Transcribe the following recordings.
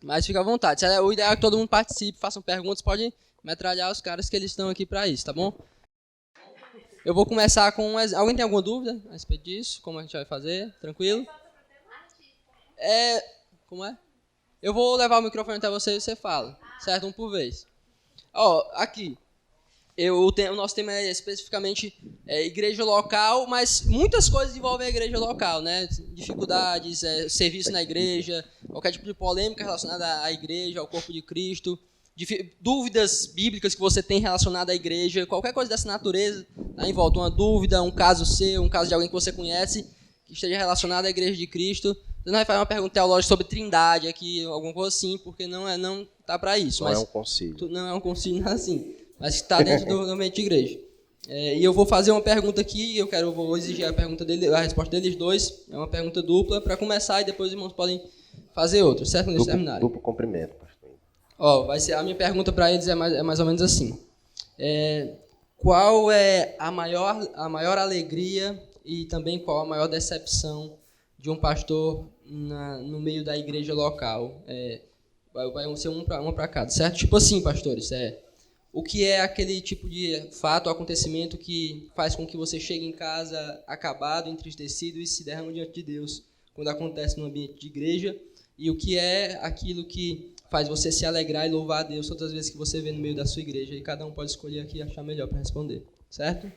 Mas fica à vontade. O ideal é que todo mundo participe, façam perguntas, podem metralhar os caras que eles estão aqui para isso, tá bom? Eu vou começar com... Alguém tem alguma dúvida a respeito disso? Como a gente vai fazer? Tranquilo? Como é? Eu vou levar o microfone até você e você fala, certo? Um por vez. Aqui. O nosso tema é especificamente igreja local, mas muitas coisas envolvem a igreja local, né? Dificuldades, serviço na igreja, qualquer tipo de polêmica relacionada à igreja, ao corpo de Cristo, dúvidas bíblicas que você tem relacionada à igreja, qualquer coisa dessa natureza, tá em volta, uma dúvida, um caso seu, um caso de alguém que você conhece, que esteja relacionado à igreja de Cristo. Você não vai fazer uma pergunta teológica sobre trindade aqui, alguma coisa assim, porque não tá para isso. Não é um concílio. Não é um concílio, nada assim. Mas que está dentro do ambiente de igreja. E eu vou fazer uma pergunta aqui, vou exigir a resposta deles dois. É uma pergunta dupla para começar e depois os irmãos podem fazer outra, certo? Quando eles terminarem. Duplo cumprimento, pastor. Vai ser a minha pergunta para eles é mais ou menos assim. Qual é a maior alegria e também qual a maior decepção de um pastor no meio da igreja local? Vai ser uma para cada, certo? Tipo assim, pastores, o que é aquele tipo de fato, acontecimento que faz com que você chegue em casa acabado, entristecido e se derrame diante de Deus quando acontece no ambiente de igreja? E o que é aquilo que faz você se alegrar e louvar a Deus todas as vezes que você vê no meio da sua igreja? E cada um pode escolher aqui e achar melhor para responder, certo?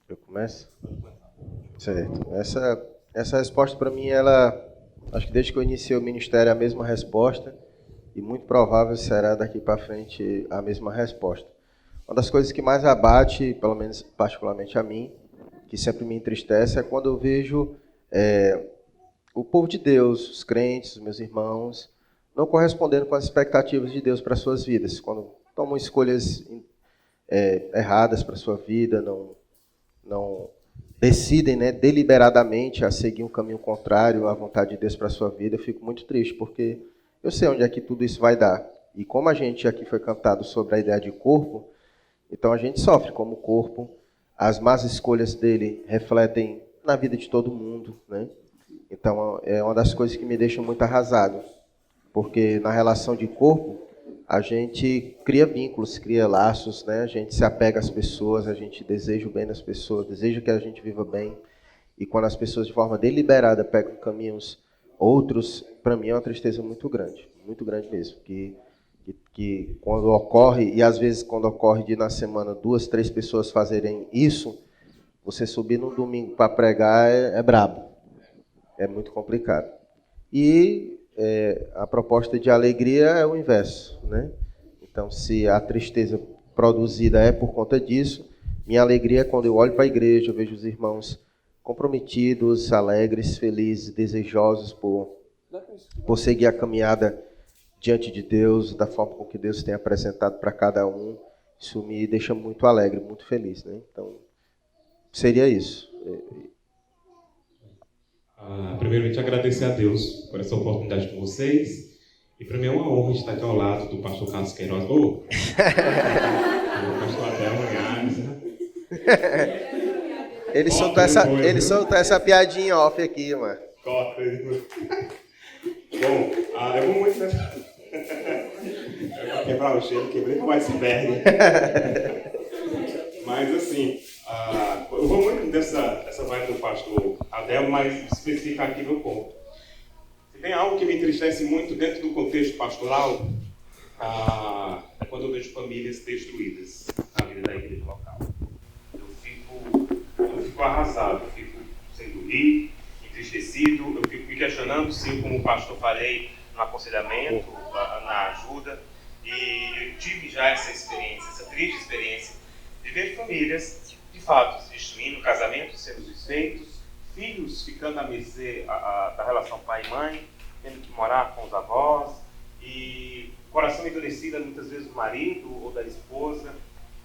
Eu começo? Certo. Essa resposta para mim, acho que desde que eu iniciei o ministério é a mesma resposta. E muito provável será daqui para frente a mesma resposta. Uma das coisas que mais abate, pelo menos particularmente a mim, que sempre me entristece, é quando eu vejo o povo de Deus, os crentes, os meus irmãos, não correspondendo com as expectativas de Deus para suas vidas. Quando tomam escolhas erradas para sua vida, não decidem, deliberadamente a seguir um caminho contrário à vontade de Deus para sua vida, eu fico muito triste, porque eu sei onde é que tudo isso vai dar. E como a gente aqui foi cantado sobre a ideia de corpo, então a gente sofre como corpo. As más escolhas dele refletem na vida de todo mundo, né? Então é uma das coisas que me deixa muito arrasado. Porque na relação de corpo, a gente cria vínculos, cria laços, né? A gente se apega às pessoas, a gente deseja o bem das pessoas, deseja que a gente viva bem. E quando as pessoas de forma deliberada pegam caminhos outros, para mim é uma tristeza muito grande mesmo, que quando ocorre, e às vezes quando ocorre de na semana 2, 3 pessoas fazerem isso, você subir no domingo para pregar é brabo, é muito complicado. E a proposta de alegria é o inverso, né? Então, se a tristeza produzida é por conta disso, minha alegria é quando eu olho para a igreja, eu vejo os irmãos comprometidos, alegres, felizes, desejosos por seguir a caminhada diante de Deus, da forma com que Deus tem apresentado para cada um. Isso me deixa muito alegre, muito feliz, né? Então, seria isso. Primeiramente, agradecer a Deus por essa oportunidade com vocês. E para mim é uma honra estar aqui ao lado do pastor Carlos Queiroz. O pastor até amanhã, né? Ele soltou essa piadinha off aqui, mano. Corta. Bom, eu vou muito... Eu vou quebrar o gelo, quebrei com o iceberg. Mas assim, eu vou muito dessa vibe do pastor Adel, mas especificar aqui meu ponto. Se tem algo que me entristece muito dentro do contexto pastoral, é quando eu vejo famílias destruídas na vida da igreja local. Eu fico arrasado, eu fico sem dormir, entristecido, eu fico me questionando se eu, como pastor, falhei no aconselhamento, na ajuda, e eu tive já essa experiência, essa triste experiência, de ver famílias, de fato, se destruindo, casamentos sendo desfeitos, filhos ficando à mercê da relação pai e mãe, tendo que morar com os avós, e coração endurecido muitas vezes do marido ou da esposa.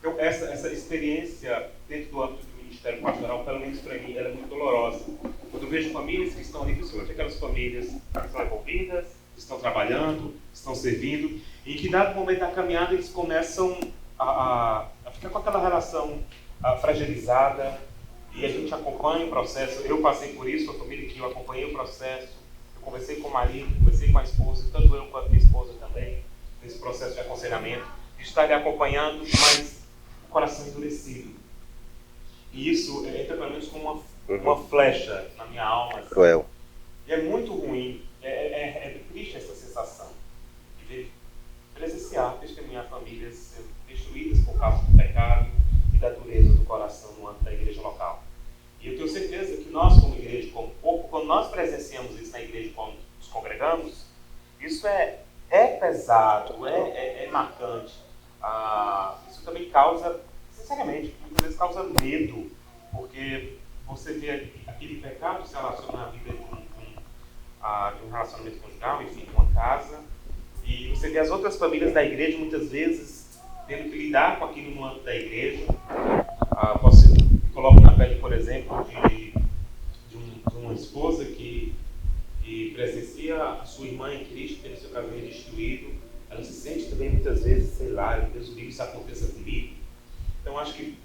Então, essa experiência dentro do âmbito do ministério pastoral, pelo menos para mim, ela é muito dolorosa. Quando eu vejo famílias que estão ali, principalmente aquelas famílias que estão envolvidas, que estão trabalhando, que estão servindo, e em que dado momento da caminhada eles começam a ficar com aquela relação fragilizada, e a gente acompanha o processo. Eu passei por isso, a família que eu acompanhei o processo, eu conversei com o marido, conversei com a esposa, tanto eu quanto minha esposa também, nesse processo de aconselhamento, de estar lhe acompanhando, mas o coração endurecido. E isso entra pelo menos como uma flecha na minha alma. Assim. Cruel. E é muito ruim, é triste essa sensação de ver, presenciar, testemunhar famílias sendo destruídas por causa do pecado e da dureza do coração no âmbito da igreja local. E eu tenho certeza que nós, como igreja, como corpo, quando nós presenciamos isso na igreja, quando nos congregamos, isso é pesado, é marcante. Isso também causa, sinceramente, muitas vezes causa medo, porque você vê aquele pecado se relacionar à vida de um relacionamento conjugal, enfim, de uma casa, e você vê as outras famílias da igreja, muitas vezes, tendo que lidar com aquilo no âmbito da igreja. Você coloca na pele, por exemplo, de uma esposa que presencia a sua irmã em Cristo tendo seu casamento destruído. Ela se sente também muitas vezes, sei lá, Deus livre, isso aconteça comigo. Então acho que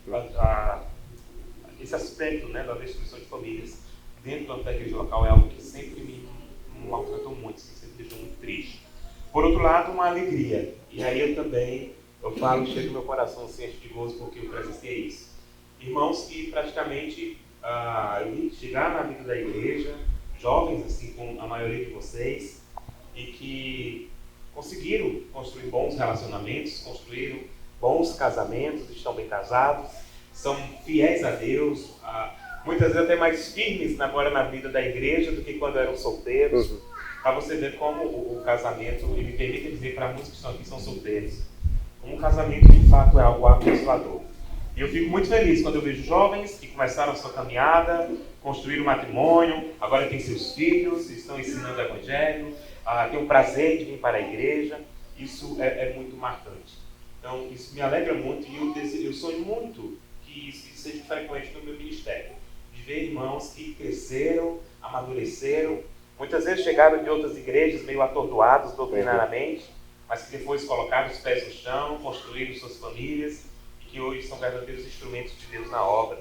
esse aspecto, né, da destruição de famílias dentro da igreja local é algo que sempre me maltratou muito, sempre me deixou muito triste. Por outro lado, uma alegria. E aí eu falo, chega no meu coração assim, de gozo, porque eu presenciei isso. Irmãos que praticamente chegaram na vida da igreja, jovens, assim como a maioria de vocês, e que conseguiram construir bons relacionamentos, construíram bons casamentos, estão bem casados, são fiéis a Deus, muitas vezes até mais firmes agora na vida da igreja do que quando eram solteiros. Para você ver como o casamento, ele permite dizer para muitos que estão aqui são solteiros, como um casamento de fato é algo abençoador. E eu fico muito feliz quando eu vejo jovens que começaram a sua caminhada, construíram um matrimônio, agora têm seus filhos, estão ensinando o Evangelho, têm o prazer de vir para a igreja. Isso é muito marcante. Então, isso me alegra muito e eu sonho muito que isso seja frequente no meu ministério. De ver irmãos que cresceram, amadureceram, muitas vezes chegaram de outras igrejas meio atordoados doutrinariamente, mas que depois colocaram os pés no chão, construíram suas famílias, que hoje são verdadeiros instrumentos de Deus na obra.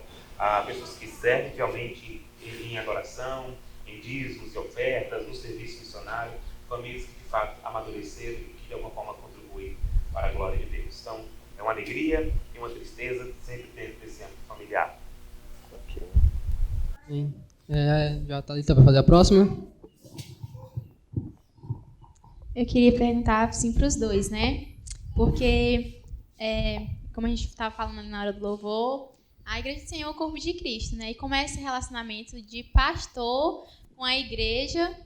Pessoas que servem realmente em adoração, em dízimos e ofertas, no serviço missionário, famílias que de fato amadureceram e que de alguma forma contribuem para a glória de Deus. Então, é uma alegria e uma tristeza sempre dentro desse âmbito familiar. Sim. Já está lista para fazer a próxima? Eu queria perguntar assim, para os dois, né? Porque, como a gente estava falando na hora do louvor, a Igreja do Senhor é o corpo de Cristo, né? E como é esse relacionamento de pastor com a igreja,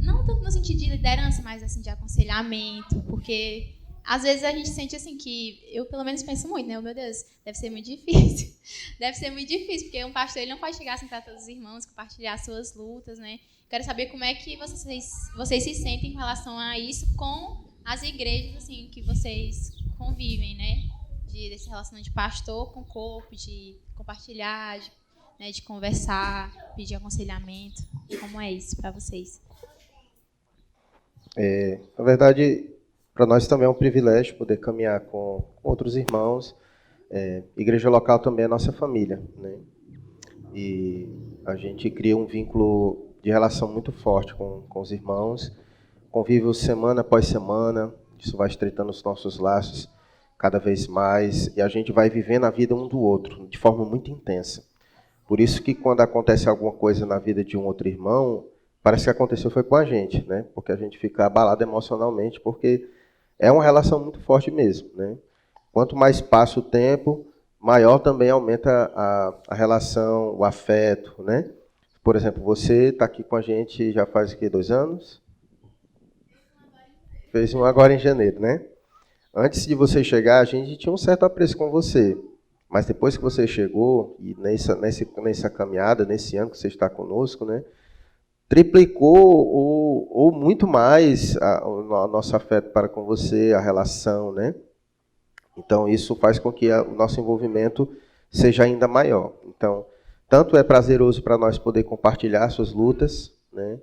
não tanto no sentido de liderança, mas assim, de aconselhamento, porque às vezes a gente sente assim que, eu pelo menos penso muito, né? Oh, meu Deus, deve ser muito difícil. Deve ser muito difícil, porque um pastor ele não pode chegar assim para todos os irmãos, compartilhar suas lutas, né? Quero saber como é que vocês se sentem em relação a isso com as igrejas assim, que vocês convivem, né? Desse relacionamento de pastor com o corpo, de compartilhar, de conversar, pedir aconselhamento. Como é isso para vocês? Na verdade, para nós também é um privilégio poder caminhar com outros irmãos. Igreja local também é nossa família, né? E a gente cria um vínculo de relação muito forte com os irmãos. Convívio semana após semana, isso vai estreitando os nossos laços cada vez mais, e a gente vai vivendo a vida um do outro, de forma muito intensa. Por isso que quando acontece alguma coisa na vida de um outro irmão, parece que aconteceu foi com a gente, né? Porque a gente fica abalado emocionalmente, porque é uma relação muito forte mesmo, né? Quanto mais passa o tempo, maior também aumenta a relação, o afeto, né? Por exemplo, você está aqui com a gente já faz o quê? 2 anos? Fez um agora em janeiro, né? Antes de você chegar, a gente tinha um certo apreço com você. Mas depois que você chegou, e nessa caminhada, nesse ano que você está conosco, né? Triplicou ou muito mais o nosso afeto para com você, a relação, né? Então, isso faz com que o nosso envolvimento seja ainda maior. Então, tanto é prazeroso para nós poder compartilhar suas lutas, né?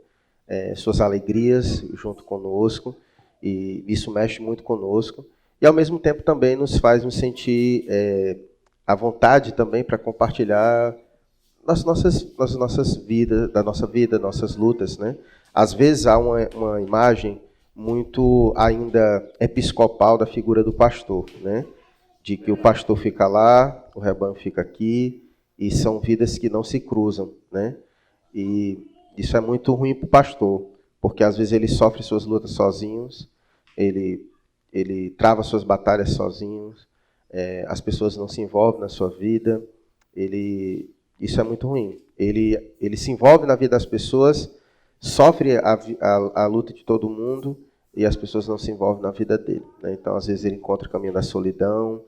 Suas alegrias junto conosco, e isso mexe muito conosco. E, ao mesmo tempo, também nos faz nos sentir à vontade também para compartilhar nas nossas vidas, da nossa vida, nossas lutas, né? Às vezes há uma imagem muito ainda episcopal da figura do pastor, né? De que o pastor fica lá, o rebanho fica aqui, e são vidas que não se cruzam, né? E isso é muito ruim para o pastor, porque às vezes ele sofre suas lutas sozinhos, ele trava suas batalhas sozinhos, as pessoas não se envolvem na sua vida, isso é muito ruim. Ele se envolve na vida das pessoas, sofre a luta de todo mundo, e as pessoas não se envolvem na vida dele, né? Então, às vezes, ele encontra o caminho da solidão.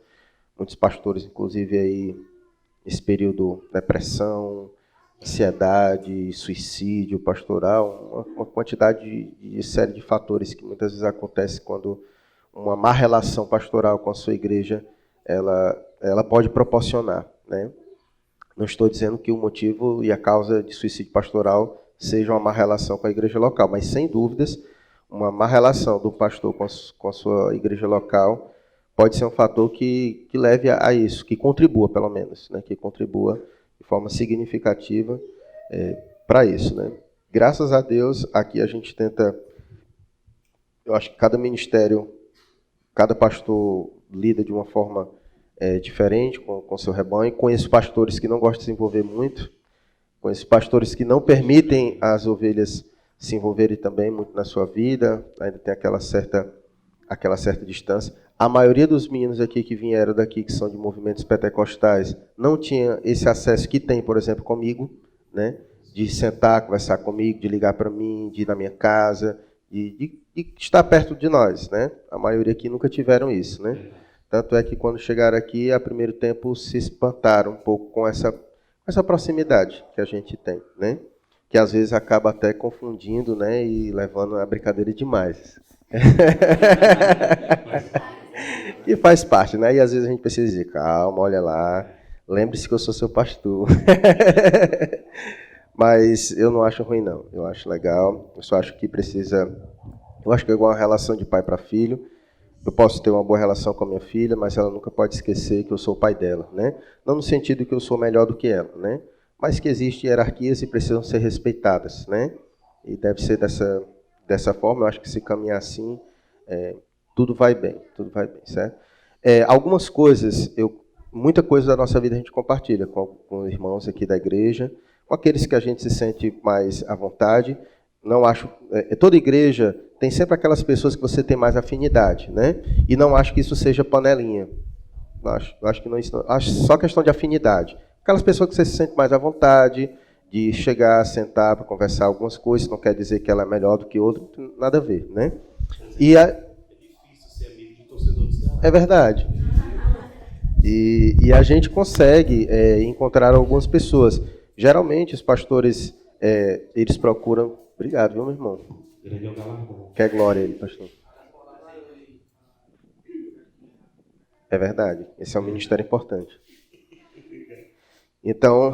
Muitos pastores, inclusive, aí, nesse período, depressão, ansiedade, suicídio pastoral, uma quantidade de série de fatores que muitas vezes acontece quando uma má relação pastoral com a sua igreja, ela pode proporcionar, né? Não estou dizendo que o motivo e a causa de suicídio pastoral seja uma má relação com a igreja local, mas, sem dúvidas, uma má relação do pastor com a sua igreja local pode ser um fator que leve a isso, que contribua, pelo menos, né? Que contribua de forma significativa para isso, né? Graças a Deus, aqui a gente tenta... Eu acho que cada ministério, cada pastor lida de uma forma diferente com seu rebanho. Conheço pastores que não gostam de se envolver muito, conheço pastores que não permitem as ovelhas se envolverem também muito na sua vida, ainda tem aquela certa distância. A maioria dos meninos aqui que vieram daqui, que são de movimentos pentecostais, não tinha esse acesso que tem, por exemplo, comigo, né? De sentar, conversar comigo, de ligar para mim, de ir na minha casa, de estar perto de nós, né? A maioria aqui nunca tiveram isso, né? Tanto é que quando chegaram aqui, a primeiro tempo se espantaram um pouco com essa proximidade que a gente tem, né? Que às vezes acaba até confundindo, né? E levando a brincadeira demais. E faz parte, né? E às vezes a gente precisa dizer, calma, olha lá, lembre-se que eu sou seu pastor. Mas eu não acho ruim, não. Eu acho legal. Eu só acho que precisa... Eu acho que é igual uma relação de pai para filho. Eu posso ter uma boa relação com a minha filha, mas ela nunca pode esquecer que eu sou o pai dela, né? Não no sentido que eu sou melhor do que ela, né? Mas que existem hierarquias e precisam ser respeitadas, né? E deve ser dessa forma. Eu acho que se caminhar assim, tudo vai bem, certo? Algumas coisas, muita coisa da nossa vida a gente compartilha com irmãos aqui da igreja, com aqueles que a gente se sente mais à vontade. Não acho, toda igreja tem sempre aquelas pessoas que você tem mais afinidade, né? E não acho que isso seja panelinha. Acho que não, acho só questão de afinidade. Aquelas pessoas que você se sente mais à vontade de chegar, sentar para conversar algumas coisas, não quer dizer que ela é melhor do que outra, nada a ver, né? É difícil ser amigo de torcedor do Ceará. É verdade. E a gente consegue encontrar algumas pessoas. Geralmente os pastores, eles procuram... Obrigado, viu, meu irmão? Quer glória ele, pastor. É verdade. Esse é um ministério importante. Então,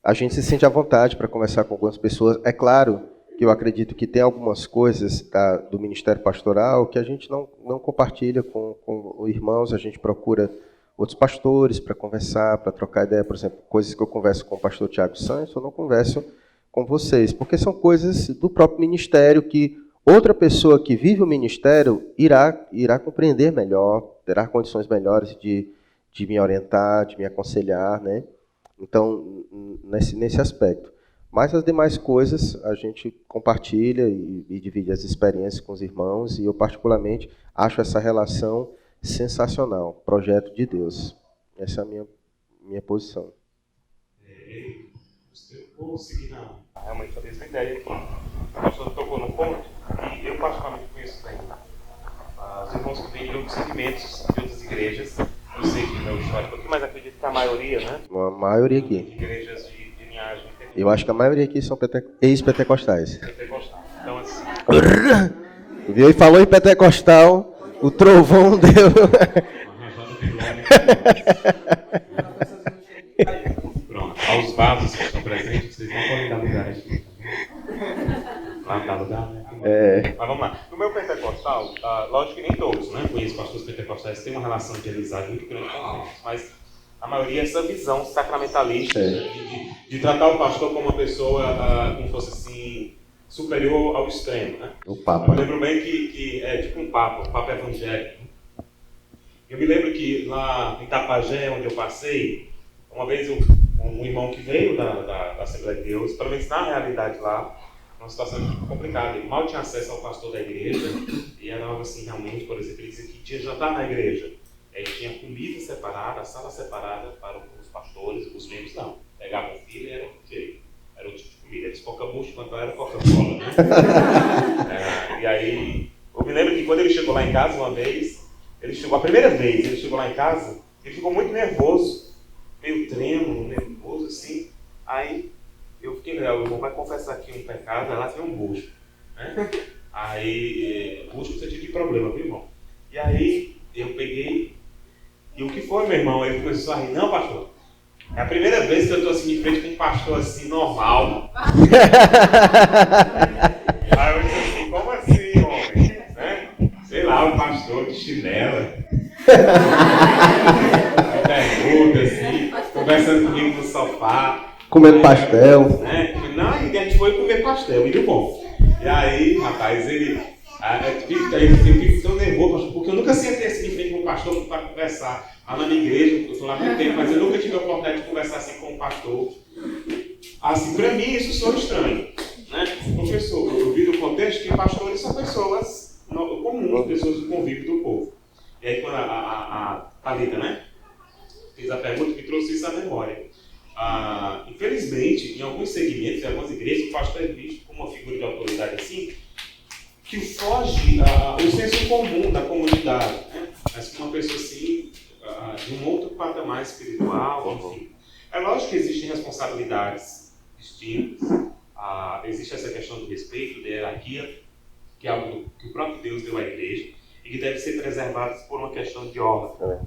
a gente se sente à vontade para conversar com algumas pessoas. É claro que eu acredito que tem algumas coisas do ministério pastoral que a gente não compartilha com irmãos. A gente procura outros pastores para conversar, para trocar ideia. Por exemplo, coisas que eu converso com o pastor Tiago Santos, eu não converso com vocês, porque são coisas do próprio ministério que outra pessoa que vive o ministério irá compreender melhor, terá condições melhores de me orientar, de me aconselhar, né? Então, nesse aspecto. Mas as demais coisas a gente compartilha e divide as experiências com os irmãos, e eu particularmente acho essa relação sensacional, projeto de Deus. Essa é a minha posição. Vou seguir realmente a mesma ideia aqui. O pastor tocou no ponto, e eu particularmente conheço bem os irmãos que vêm de outros segmentos, de outras igrejas. Não sei de meu histórico aqui, mas acredito que a maioria, né? A maioria aqui. Igrejas de linhagem. Eu acho que a maioria aqui são ex-pentecostais. Pentecostal. Então, assim... Viu? E falou em pentecostal, o trovão deu... Pronto. Aos vasos que estão presentes, vocês não podem dar lugar aqui. Lá não dá lugar, né? Mas vamos lá. No meu pentecostal, lógico que nem todos, né? Conheço pastores pentecostais que têm uma relação de amizade muito grande com eles, mas a maioria, essa visão sacramentalista de tratar o pastor como uma pessoa como fosse assim, superior ao extremo, né? O Papa. Eu lembro bem que é tipo um Papa evangélico. Eu me lembro que lá em Tapajé, onde eu passei, uma vez um irmão que veio da Assembleia de Deus, pelo menos na realidade lá, uma situação complicada. Ele mal tinha acesso ao pastor da igreja, e era algo assim, realmente, por exemplo, ele dizia que tinha jantar na igreja. Aí tinha comida separada, sala separada para os pastores, os membros não. Pegavam fila e era o jeito. Era outro tipo de comida. Eles coca-bucho, quanto era Coca-Cola, né? E aí, eu me lembro que quando ele chegou lá em casa uma vez, a primeira vez ele chegou lá em casa, ele ficou muito nervoso, meio trêmulo, nervoso assim. Aí eu fiquei, o irmão vai confessar aqui um pecado, lá tem um bucho, né? Aí, bucho você tinha de problema, viu, irmão? E aí eu peguei, e o que foi, meu irmão? Ele começou a rir, não, pastor, é a primeira vez que eu estou assim de frente com um pastor assim, normal. Aí eu disse assim, como assim, homem? Né? Sei lá, um pastor de chinela. Pergunta assim, conversando comigo no sofá. Comendo pastel. Né? Não, a gente foi comer pastel, muito bom. E aí, rapaz, eu fico tão nervoso, porque eu nunca sentei assim de frente com um pastor para conversar. Lá na minha igreja, eu estou lá há muito tempo, mas eu nunca tive a oportunidade de conversar assim com um pastor. Assim, para mim, isso soa estranho. Né? Professor, eu vi no contexto que pastores são pessoas comuns, pessoas do convívio do povo. E aí, quando a Thalita, né, fez a pergunta, me trouxe isso à memória. Infelizmente, em alguns segmentos, em algumas igrejas, o pastor é visto como uma figura de autoridade assim, que foge o senso comum da comunidade, né? Mas como uma pessoa assim, de um outro patamar espiritual, enfim. É lógico que existem responsabilidades distintas, existe essa questão do respeito, da hierarquia, que é algo que o próprio Deus deu à igreja, e que deve ser preservado por uma questão de ordem.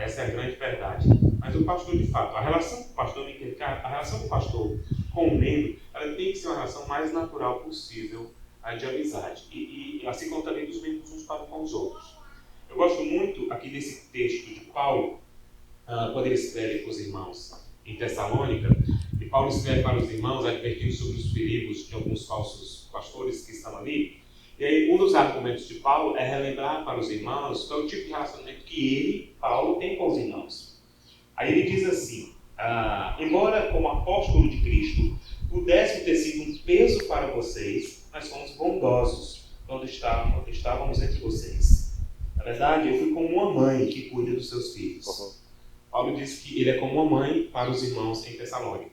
Essa é a grande verdade. Mas o pastor, de fato, a relação do pastor com o membro, ela tem que ser uma relação mais natural possível de amizade. E assim como também dos membros uns para com os outros. Eu gosto muito aqui desse texto de Paulo, quando ele escreve para os irmãos em Tessalônica, e Paulo escreve para os irmãos advertindo sobre os perigos de alguns falsos pastores que estão ali. E aí, um dos argumentos de Paulo é relembrar para os irmãos qual é o tipo de relacionamento que ele, Paulo, tem com os irmãos. Aí ele diz assim, embora como apóstolo de Cristo pudesse ter sido um peso para vocês, nós fomos bondosos quando estávamos entre vocês. Na verdade, eu fui como uma mãe que cuida dos seus filhos. Paulo diz que ele é como uma mãe para os irmãos em Tessalônica.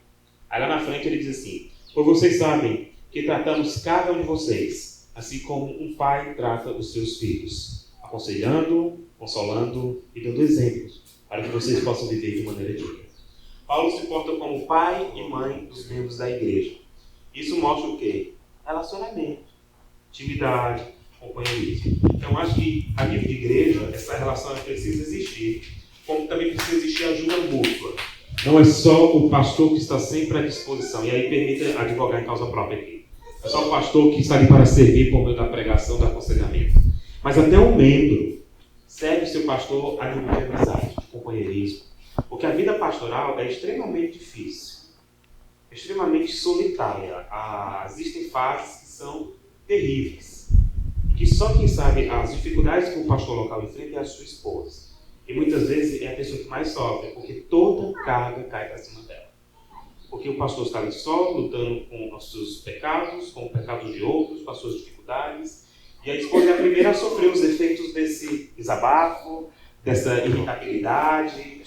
Aí lá na frente ele diz assim, pois vocês sabem que tratamos cada um de vocês, assim como um pai trata os seus filhos, aconselhando, consolando e dando exemplos, para que vocês possam viver de maneira digna. Paulo se porta como pai e mãe dos membros da igreja. Isso mostra o quê? Relacionamento, intimidade, companheirismo. Então, acho que a nível de igreja, essa relação precisa existir, como também precisa existir ajuda mútua. Não é só o pastor que está sempre à disposição, e aí permita advogar em causa própria aqui. Não é só o pastor que está ali para servir por meio da pregação, do aconselhamento. Mas até um membro serve seu pastor a nível de amizade, de companheirismo. Porque a vida pastoral é extremamente difícil, extremamente solitária. Existem fases que são terríveis, que só quem sabe as dificuldades que o pastor local enfrenta é a sua esposa. E muitas vezes é a pessoa que mais sofre, porque toda carga cai para cima dela. Porque o pastor está ali só, lutando com os seus pecados, com os pecados de outros, com as suas dificuldades. E a esposa é a primeira a sofrer os efeitos desse desabafo, dessa irritabilidade,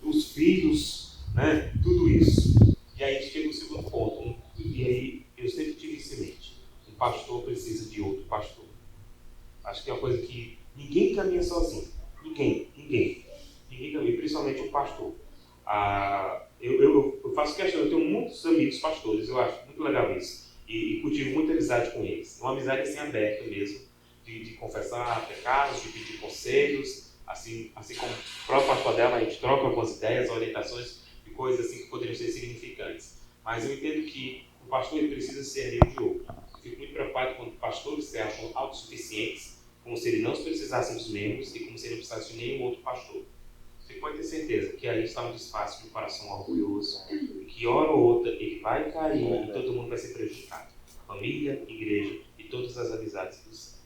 os filhos, né? Tudo isso. E aí chega o segundo ponto. E aí eu sempre tive isso em mente. Um pastor precisa de outro pastor. Acho que é uma coisa que ninguém caminha sozinho. Ninguém caminha, principalmente o pastor. Eu faço questão, eu tenho muitos amigos pastores, eu acho muito legal isso. E cultivo muita amizade com eles. Uma amizade assim aberta mesmo, de confessar pecados, de pedir conselhos, assim como o próprio pastor dela, a gente troca algumas ideias, orientações de coisas assim que poderiam ser significantes. Mas eu entendo que o pastor ele precisa ser amigo de outro. Eu fico muito preocupado quando pastores se acham autossuficientes, como se ele não precisasse dos membros e como se ele não precisasse de nenhum outro pastor. Fico pode ter certeza que aí está um disfarce de um coração orgulhoso, que hora ou outra ele vai cair e todo mundo vai ser prejudicado. Família, igreja e todas as amizades do céu.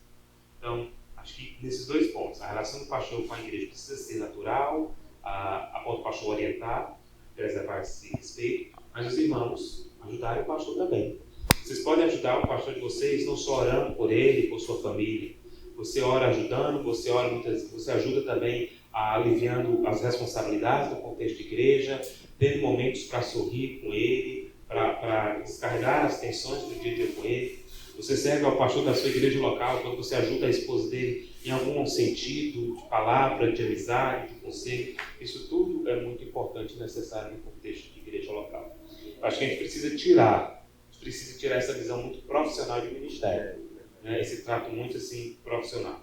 Então, acho que nesses dois pontos, a relação do pastor com a igreja precisa ser natural, a ponto do pastor orientar, preservar esse respeito, mas os irmãos ajudarem o pastor também. Vocês podem ajudar o pastor de vocês não só orando por ele, por sua família. Você ora ajudando, você ajuda também aliviando as responsabilidades do contexto de igreja, tendo momentos para sorrir com ele, para descarregar as tensões do dia a dia com ele. Você serve ao pastor da sua igreja local quando você ajuda a esposa dele em algum sentido, de palavra, de amizade, de conselho. Isso tudo é muito importante e necessário no contexto de igreja local. Acho que a gente precisa tirar essa visão muito profissional de ministério, né? Esse trato muito assim profissional.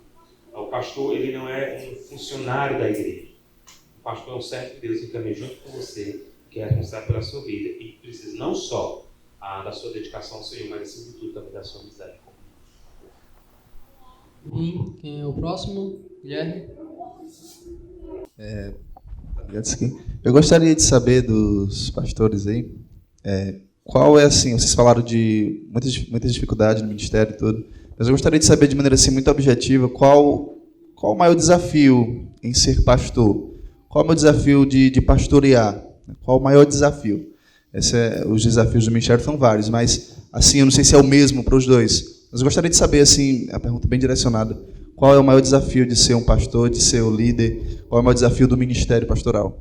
O pastor, ele não é um funcionário da igreja. O pastor é um servo de Deus que caminha junto com você, que é responsável pela sua vida e precisa não só da sua dedicação ao Senhor, mas acima de tudo também da sua amizade com E quem é o próximo? Guilherme? Eu gostaria de saber dos pastores aí, qual é, assim, vocês falaram de muitas dificuldades no ministério e tudo, mas eu gostaria de saber de maneira assim, muito objetiva qual o maior desafio em ser pastor? Qual é o meu desafio de pastorear? Qual o maior desafio? Os desafios do ministério são vários, mas assim, eu não sei se é o mesmo para os dois. Mas eu gostaria de saber, assim, a pergunta bem direcionada, qual é o maior desafio de ser um pastor, de ser o líder? Qual é o maior desafio do ministério pastoral?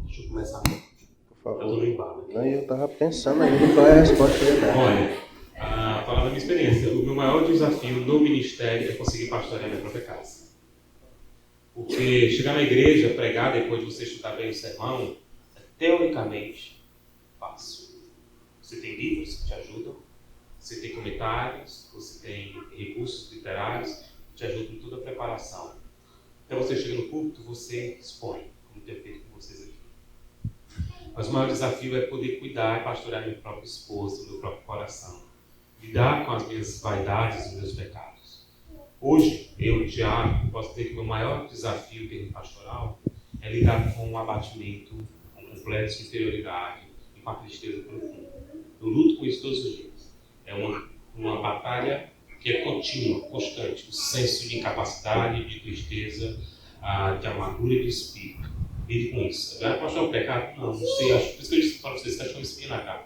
Deixa eu começar. Por favor. Eu estou no embalo. Não, eu estava pensando ainda qual é a resposta dele. Olha, falando da minha experiência, o meu maior desafio no ministério é conseguir pastorear minha própria casa. Porque chegar na igreja, pregar depois de você estudar bem o sermão, é teoricamente fácil. Você tem livros que te ajudam, você tem comentários, você tem recursos literários que te ajudam em toda a preparação. Então você chega no púlpito, você expõe, como tenho feito com vocês aqui. Mas o maior desafio é poder cuidar e pastorear minha própria esposa, meu próprio coração. Lidar com as minhas vaidades e os meus pecados. Hoje, eu, Tiago, posso dizer que o meu maior desafio em termo pastoral é lidar com o abatimento, com o complexo de inferioridade e com a tristeza profunda. Eu luto com isso todos os dias. É uma batalha que é contínua, constante. O senso de incapacidade, de tristeza, de amargura e de espírito. Lido com isso. Agora, pastor, o pecado? Não sei. Acho, por isso que eu disse para vocês que acham um espinho na cara.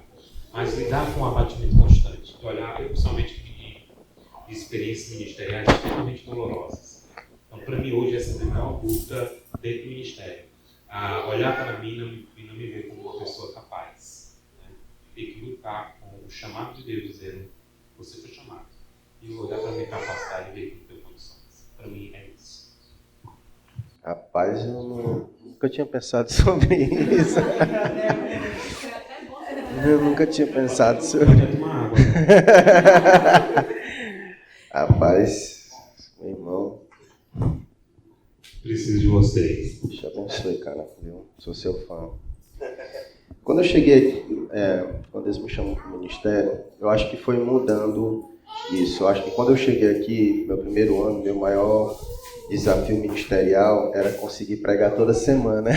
Mas lidar com o abatimento constante. De olhar, eu pessoalmente, de experiências ministeriais extremamente dolorosas. Então, para mim, hoje, essa é a maior luta dentro do ministério. Olhar para mim e não me ver como uma pessoa capaz. Né? Ter que lutar com o chamado de Deus, dizendo, você foi chamado. E olhar para a minha capacidade e ver que não tenho condições. Para mim, é isso. Rapaz, eu nunca tinha pensado sobre isso. Eu nunca tinha pensado sobre isso. Rapaz, meu irmão. Preciso de vocês. Deus te abençoe, cara. Eu sou seu fã. Quando eu cheguei, quando eles me chamam para o ministério, eu acho que foi mudando isso. Eu acho que quando eu cheguei aqui, meu primeiro ano, meu maior desafio ministerial era conseguir pregar toda semana.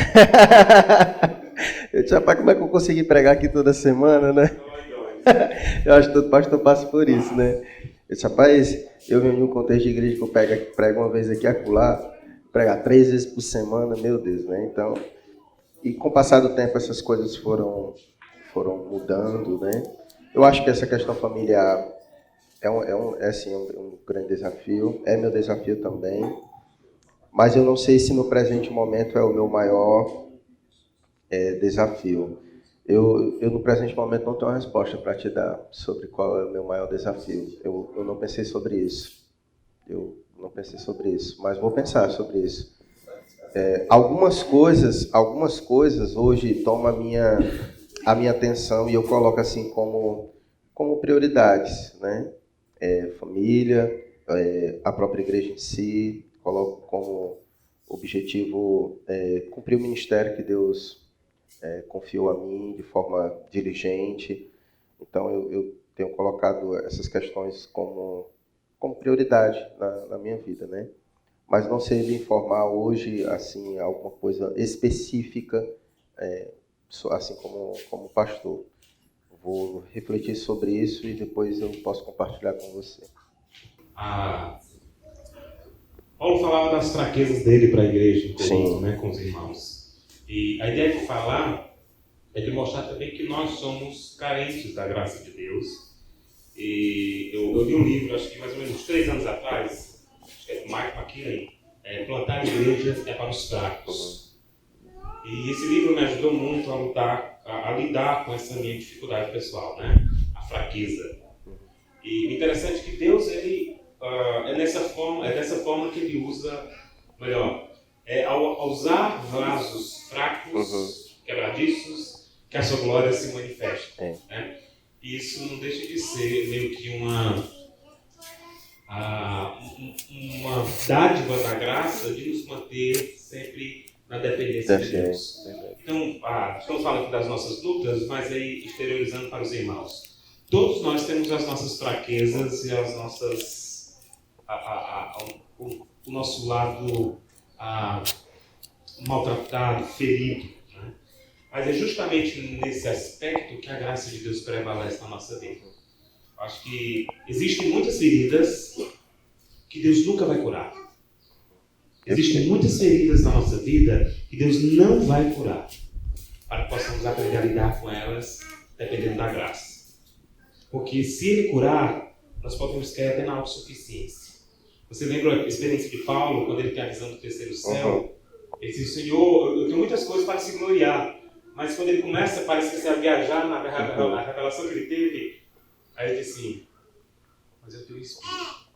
Eu disse, rapaz, como é que eu consegui pregar aqui toda semana, né? Eu acho que todo pastor passa por isso, né? Eu disse, rapaz, eu venho de um contexto de igreja que eu prego uma vez aqui, acolá, pregar 3 vezes por semana, meu Deus, né? Então, e com o passar do tempo essas coisas foram mudando, né? Eu acho que essa questão familiar é um grande desafio, é meu desafio também, mas eu não sei se no presente momento é o meu maior desafio. Eu no presente momento não tenho uma resposta para te dar sobre qual é o meu maior desafio. Eu não pensei sobre isso. Mas vou pensar sobre isso. Algumas coisas hoje tomam a minha atenção e eu coloco assim como prioridades, né? Família, a própria igreja em si, coloco como objetivo cumprir o ministério que Deus confiou a mim de forma diligente. Então eu tenho colocado essas questões como prioridade na minha vida, né? mas não sei lhe informar hoje assim alguma coisa específica, assim como pastor. Vou refletir sobre isso e depois eu posso compartilhar com você. Paulo falava das fraquezas dele para a igreja, Sim. né, com os irmãos. E a ideia de falar é de mostrar também que nós somos carentes da graça de Deus. E eu li um livro, acho que mais ou menos 3 anos atrás, acho que é do Mike McKinley, Plantar Igreja é para os Fracos. E esse livro me ajudou muito a lidar com essa minha dificuldade pessoal, né? A fraqueza. E o interessante é que Deus, ele, é dessa forma que ele usa, ao usar vasos fracos, quebradiços, que a sua glória se manifeste. Né? E isso não deixa de ser meio que uma dádiva da graça de nos manter sempre na dependência de Deus. Então, estamos falando aqui das nossas lutas, mas aí exteriorizando para os irmãos. Todos nós temos as nossas fraquezas e as nossas, o nosso lado maltratado, ferido. Né? Mas é justamente nesse aspecto que a graça de Deus prevalece na nossa vida. Acho que existem muitas feridas que Deus nunca vai curar. Existem muitas feridas na nossa vida que Deus não vai curar, para que possamos aprender a lidar com elas dependendo da graça. Porque se Ele curar, nós podemos cair até na autossuficiência. Você lembra a experiência de Paulo, quando ele tem a visão do terceiro céu? Ele diz, Senhor, eu tenho muitas coisas para se gloriar, mas quando ele começa, parece que a viajar na revelação que ele teve, aí ele diz assim, mas eu tenho espírito.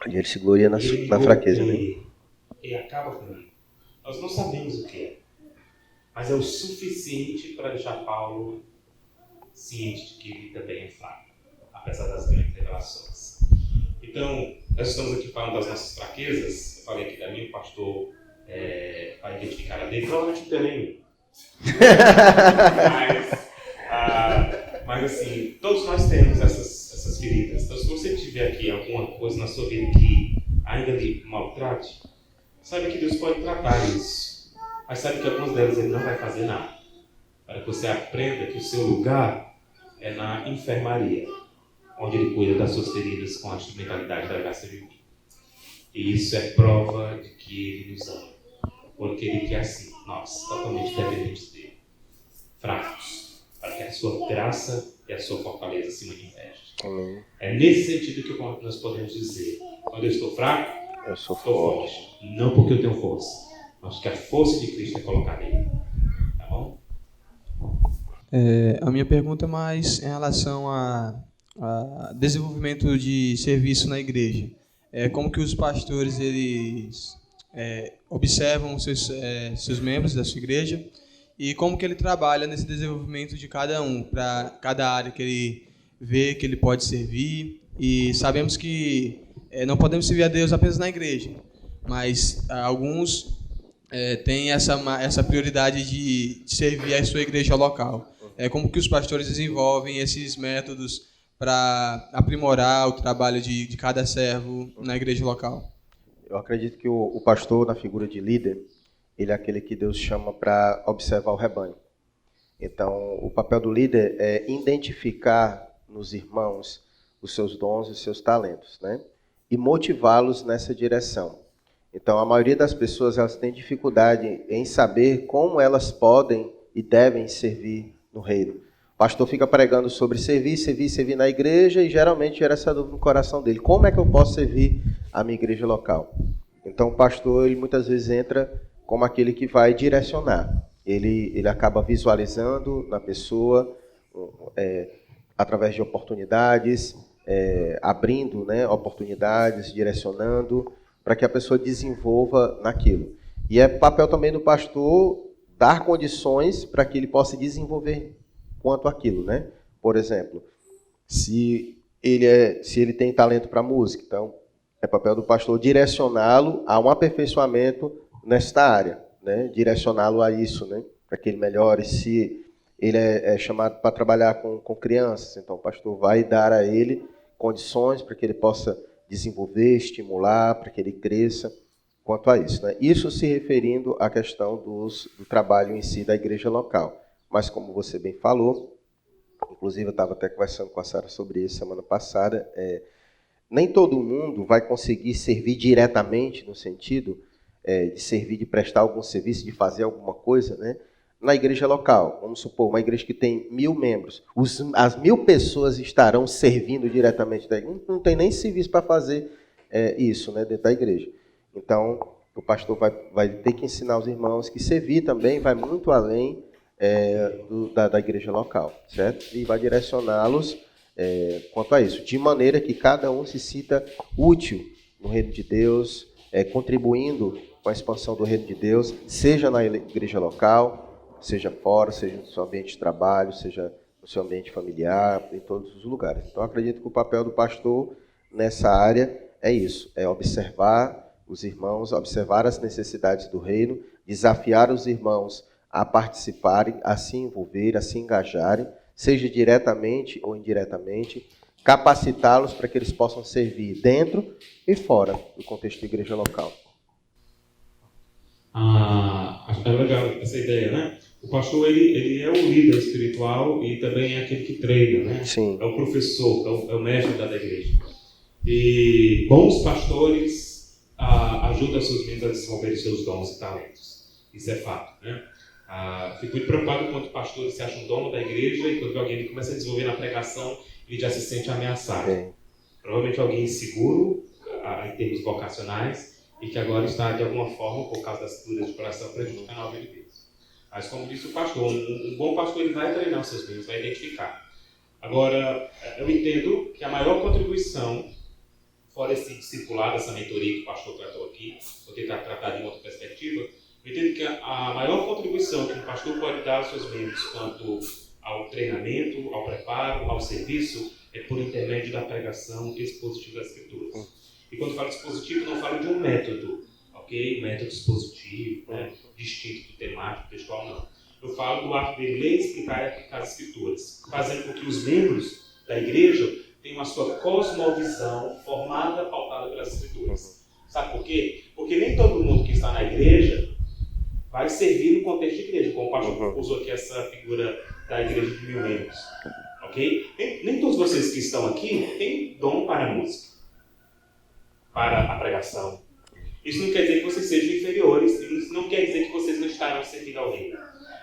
E ele se gloria na fraqueza, né? E acaba comigo. Nós não sabemos o que é, mas é o suficiente para deixar Paulo ciente de que ele também é fraco, apesar das grandes revelações. Então, nós estamos aqui falando das nossas fraquezas. Eu falei aqui da minha, o pastor vai identificar a dele, provavelmente também. Mas assim, todos nós temos essas feridas. Então, se você tiver aqui alguma coisa na sua vida que ainda lhe maltrate, sabe que Deus pode tratar isso. Mas sabe que algumas delas Ele não vai fazer nada. Para que você aprenda que o seu lugar é na enfermaria, onde Ele cuida das suas feridas com a instrumentalidade da graça divina. E isso é prova de que Ele nos ama. Porque Ele quer assim, nós, totalmente dependentes dEle. Fracos, para que a sua graça e a sua fortaleza se manifestem. É nesse sentido que nós podemos dizer, quando eu estou fraco, eu sou forte. Não porque eu tenho força, mas que a força de Cristo é colocada em mim. Tá bom? A minha pergunta é mais em relação a desenvolvimento de serviço na igreja. Como que os pastores eles observam seus membros da sua igreja e como que ele trabalha nesse desenvolvimento de cada um, para cada área que ele vê que ele pode servir. E sabemos que não podemos servir a Deus apenas na igreja, mas alguns têm essa prioridade de servir a sua igreja local. Como que os pastores desenvolvem esses métodos para aprimorar o trabalho de cada servo na igreja local? Eu acredito que o pastor, na figura de líder, ele é aquele que Deus chama para observar o rebanho. Então, o papel do líder é identificar nos irmãos os seus dons e os seus talentos, né? E motivá-los nessa direção. Então, a maioria das pessoas elas têm dificuldade em saber como elas podem e devem servir no reino. O pastor fica pregando sobre servir na igreja e geralmente gera essa dúvida no coração dele. Como é que eu posso servir a minha igreja local? Então, o pastor ele muitas vezes entra como aquele que vai direcionar. Ele acaba visualizando na pessoa, através de oportunidades, abrindo, né, oportunidades, direcionando, para que a pessoa desenvolva naquilo. E é papel também do pastor dar condições para que ele possa desenvolver quanto àquilo, né? Por exemplo, se ele tem talento para música, então é papel do pastor direcioná-lo a um aperfeiçoamento nesta área, né? Direcioná-lo a isso, né? Para que ele melhore. Se ele é chamado para trabalhar com crianças, então o pastor vai dar a ele condições para que ele possa desenvolver, estimular, para que ele cresça. quanto a isso, né? Isso se referindo à questão do trabalho em si da igreja local. Mas como você bem falou, inclusive eu estava até conversando com a Sara sobre isso semana passada, nem todo mundo vai conseguir servir diretamente no sentido de servir, de prestar algum serviço, de fazer alguma coisa, né? Na igreja local. Vamos supor, uma igreja que tem 1.000 membros. As 1.000 pessoas estarão servindo diretamente da igreja. Não tem nem serviço para fazer isso, né, dentro da igreja. Então, o pastor vai ter que ensinar os irmãos que servir também vai muito além da igreja local, certo? E vai direcioná-los quanto a isso, de maneira que cada um se sinta útil no reino de Deus, contribuindo com a expansão do reino de Deus, seja na igreja local, seja fora, seja no seu ambiente de trabalho, seja no seu ambiente familiar, em todos os lugares. Então, acredito que o papel do pastor nessa área é isso, é observar os irmãos, observar as necessidades do reino, desafiar os irmãos a participarem, a se envolverem, a se engajarem, seja diretamente ou indiretamente, capacitá-los para que eles possam servir dentro e fora do contexto da igreja local. Acho que é legal essa ideia, né? O pastor, ele é o líder espiritual e também é aquele que treina, né? Sim. É o professor, é o mestre da igreja. E bons pastores ajudam seus membros a desenvolver seus dons e talentos. Isso é fato, né? Fico muito preocupado quando pastores se acham dono da igreja e quando alguém começa a desenvolver na pregação, ele já se sente ameaçado. Provavelmente alguém inseguro em termos vocacionais e que agora está, de alguma forma, por causa das duras de coração, prejudicando a obra de Deus. Mas, como disse o pastor, um bom pastor ele vai treinar os seus membros, vai identificar. Agora, eu entendo que a maior contribuição, fora esse discipulado, essa mentoria que o pastor tratou aqui, vou tentar tratar de uma outra perspectiva, eu entendo que a maior contribuição que um pastor pode dar aos seus membros quanto ao treinamento, ao preparo, ao serviço, é por intermédio da pregação expositiva das Escrituras. E quando falo expositivo, não falo de um método, ok? Método expositivo, né? Distinto do temático, textual, não. Eu falo do ato de ler, explicar e aplicar as Escrituras, fazendo com que os membros da igreja tenham a sua cosmovisão formada, pautada pelas Escrituras. Sabe por quê? Porque nem todo mundo que está na igreja vai servir no contexto de igreja, como o pastor usou aqui essa figura da igreja de 1.000 membros. Ok? Nem todos vocês que estão aqui têm dom para a música, para a pregação. Isso não quer dizer que vocês sejam inferiores, isso não quer dizer que vocês não estarão servindo ao reino.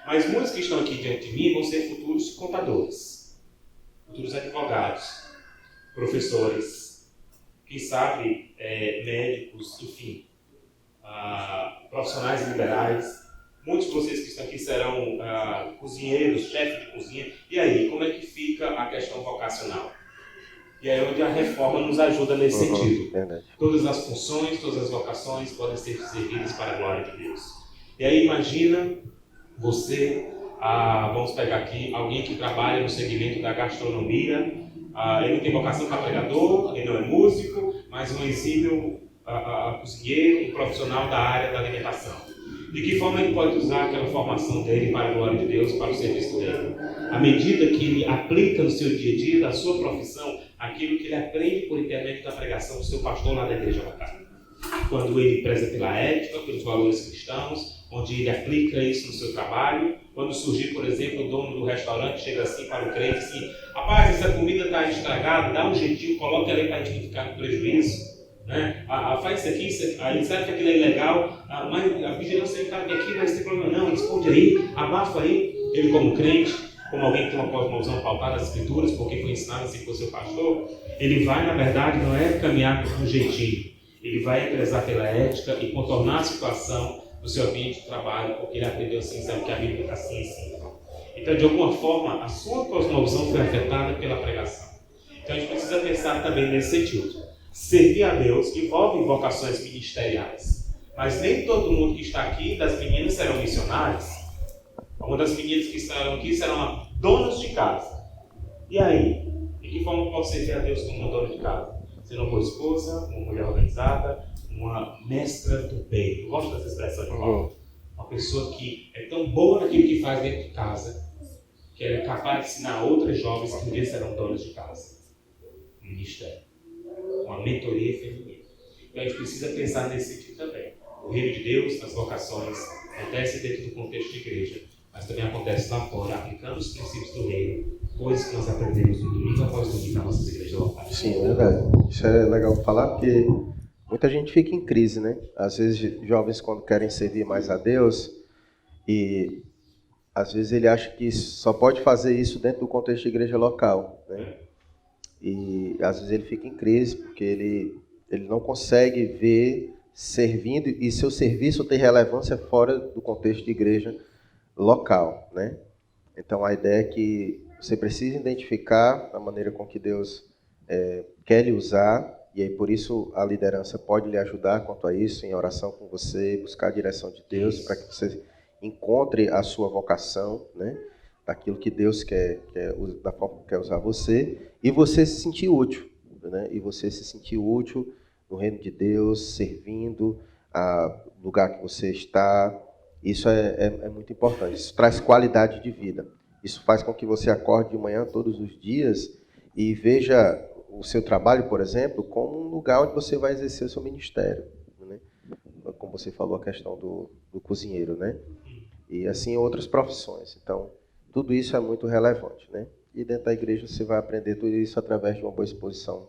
Mas muitos que estão aqui diante de mim vão ser futuros contadores, futuros advogados, professores, quem sabe médicos, enfim, profissionais liberais. Muitos de vocês que estão aqui serão cozinheiros, chefes de cozinha. E aí, como é que fica a questão vocacional? E aí onde a reforma nos ajuda nesse sentido. Verdade. Todas as funções, todas as vocações podem ser servidas para a glória de Deus. E aí imagina você, vamos pegar aqui, alguém que trabalha no segmento da gastronomia, ele não tem vocação para pregador, ele não é músico, mas um exímio cozinheiro, um profissional da área da alimentação. De que forma ele pode usar aquela formação dele para a glória de Deus, para o serviço dele? À medida que ele aplica no seu dia a dia, da sua profissão, aquilo que ele aprende por intermédio da pregação do seu pastor lá da igreja local. Quando ele preza pela ética, pelos valores cristãos, onde ele aplica isso no seu trabalho. Quando surgir, por exemplo, o dono do restaurante chega assim para o crente assim: rapaz, essa comida está estragada, dá um jeitinho, coloca ela aí para a gente não ficar no prejuízo. Né? Faz isso aqui, aí sabe que aquilo é ilegal, mas a vigilância está aqui, mas tem problema não, responde aí, abafa aí. Ele como crente, como alguém que tem uma cosmovisão pautada nas Escrituras, porque foi ensinado assim por seu pastor, ele vai, na verdade, não é caminhar com um jeitinho, ele vai prezar pela ética e contornar a situação do seu ambiente de trabalho, porque ele aprendeu assim, sabe que a Bíblia está assim, assim. Então, de alguma forma, a sua cosmovisão foi afetada pela pregação. Então, a gente precisa pensar também nesse sentido. Servir a Deus envolve vocações ministeriais, mas nem todo mundo que está aqui, das meninas, serão missionárias. Uma das meninas que estarão aqui serão donas de casa. E aí? De que forma pode servir a Deus como uma dona de casa? Ser uma boa esposa, uma mulher organizada, uma mestra do bem. Eu gosto dessa expressão de Paulo. Uma pessoa que é tão boa naquilo que faz dentro de casa, que ela é capaz de ensinar outras jovens que um dia serão donas de casa. Ministério. Uma mentoria feminina. Então a gente precisa pensar nesse sentido também. O reino de Deus, as vocações, acontece dentro do contexto de igreja, mas também acontece lá fora, aplicando os princípios do reino, coisas que nós aprendemos no domingo após domingo nas nossas igrejas locais. Sim, é verdade. Isso é legal falar, porque muita gente fica em crise, né? Às vezes, jovens, quando querem servir mais a Deus, e às vezes ele acha que só pode fazer isso dentro do contexto de igreja local, né? E às vezes ele fica em crise, porque ele não consegue ver servindo e seu serviço ter relevância fora do contexto de igreja local, né? Então a ideia é que você precisa identificar a maneira com que Deus quer lhe usar, e aí por isso a liderança pode lhe ajudar quanto a isso, em oração com você, buscar a direção de Deus, para que você encontre a sua vocação, né? Daquilo que Deus quer, da forma que quer usar você, e você se sentir útil, né? E você se sentir útil no reino de Deus, servindo ao lugar que você está. Isso é muito importante. Isso traz qualidade de vida. Isso faz com que você acorde de manhã todos os dias e veja o seu trabalho, por exemplo, como um lugar onde você vai exercer o seu ministério, né? Como você falou, a questão do cozinheiro, né? E assim outras profissões. Então, tudo isso é muito relevante, né? E dentro da igreja você vai aprender tudo isso através de uma boa exposição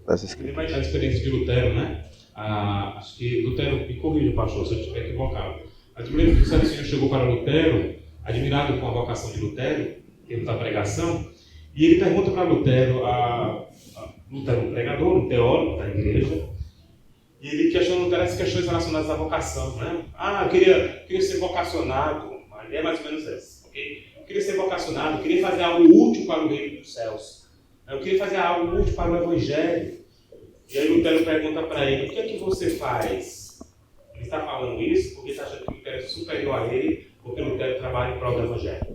das Escrituras. A experiência de Lutero, né? Acho que Lutero, me corrija, pastor, se eu estiver equivocado. Mas eu lembro que o Senhor chegou para Lutero, admirado com a vocação de Lutero, em termos da pregação, e ele pergunta para Lutero, Lutero, um pregador, um teólogo da igreja, e ele questiona Lutero essas questões relacionadas à vocação, né? Eu queria ser vocacionado, a ideia é mais ou menos essa, ok? Eu queria ser vocacionado, eu queria fazer algo útil para o reino dos céus, eu queria fazer algo útil para o evangelho. E aí Lutero pergunta para ele, o que é que você faz? Ele está falando isso porque está achando que Lutero é superior a ele, porque Lutero trabalha em prol do evangelho.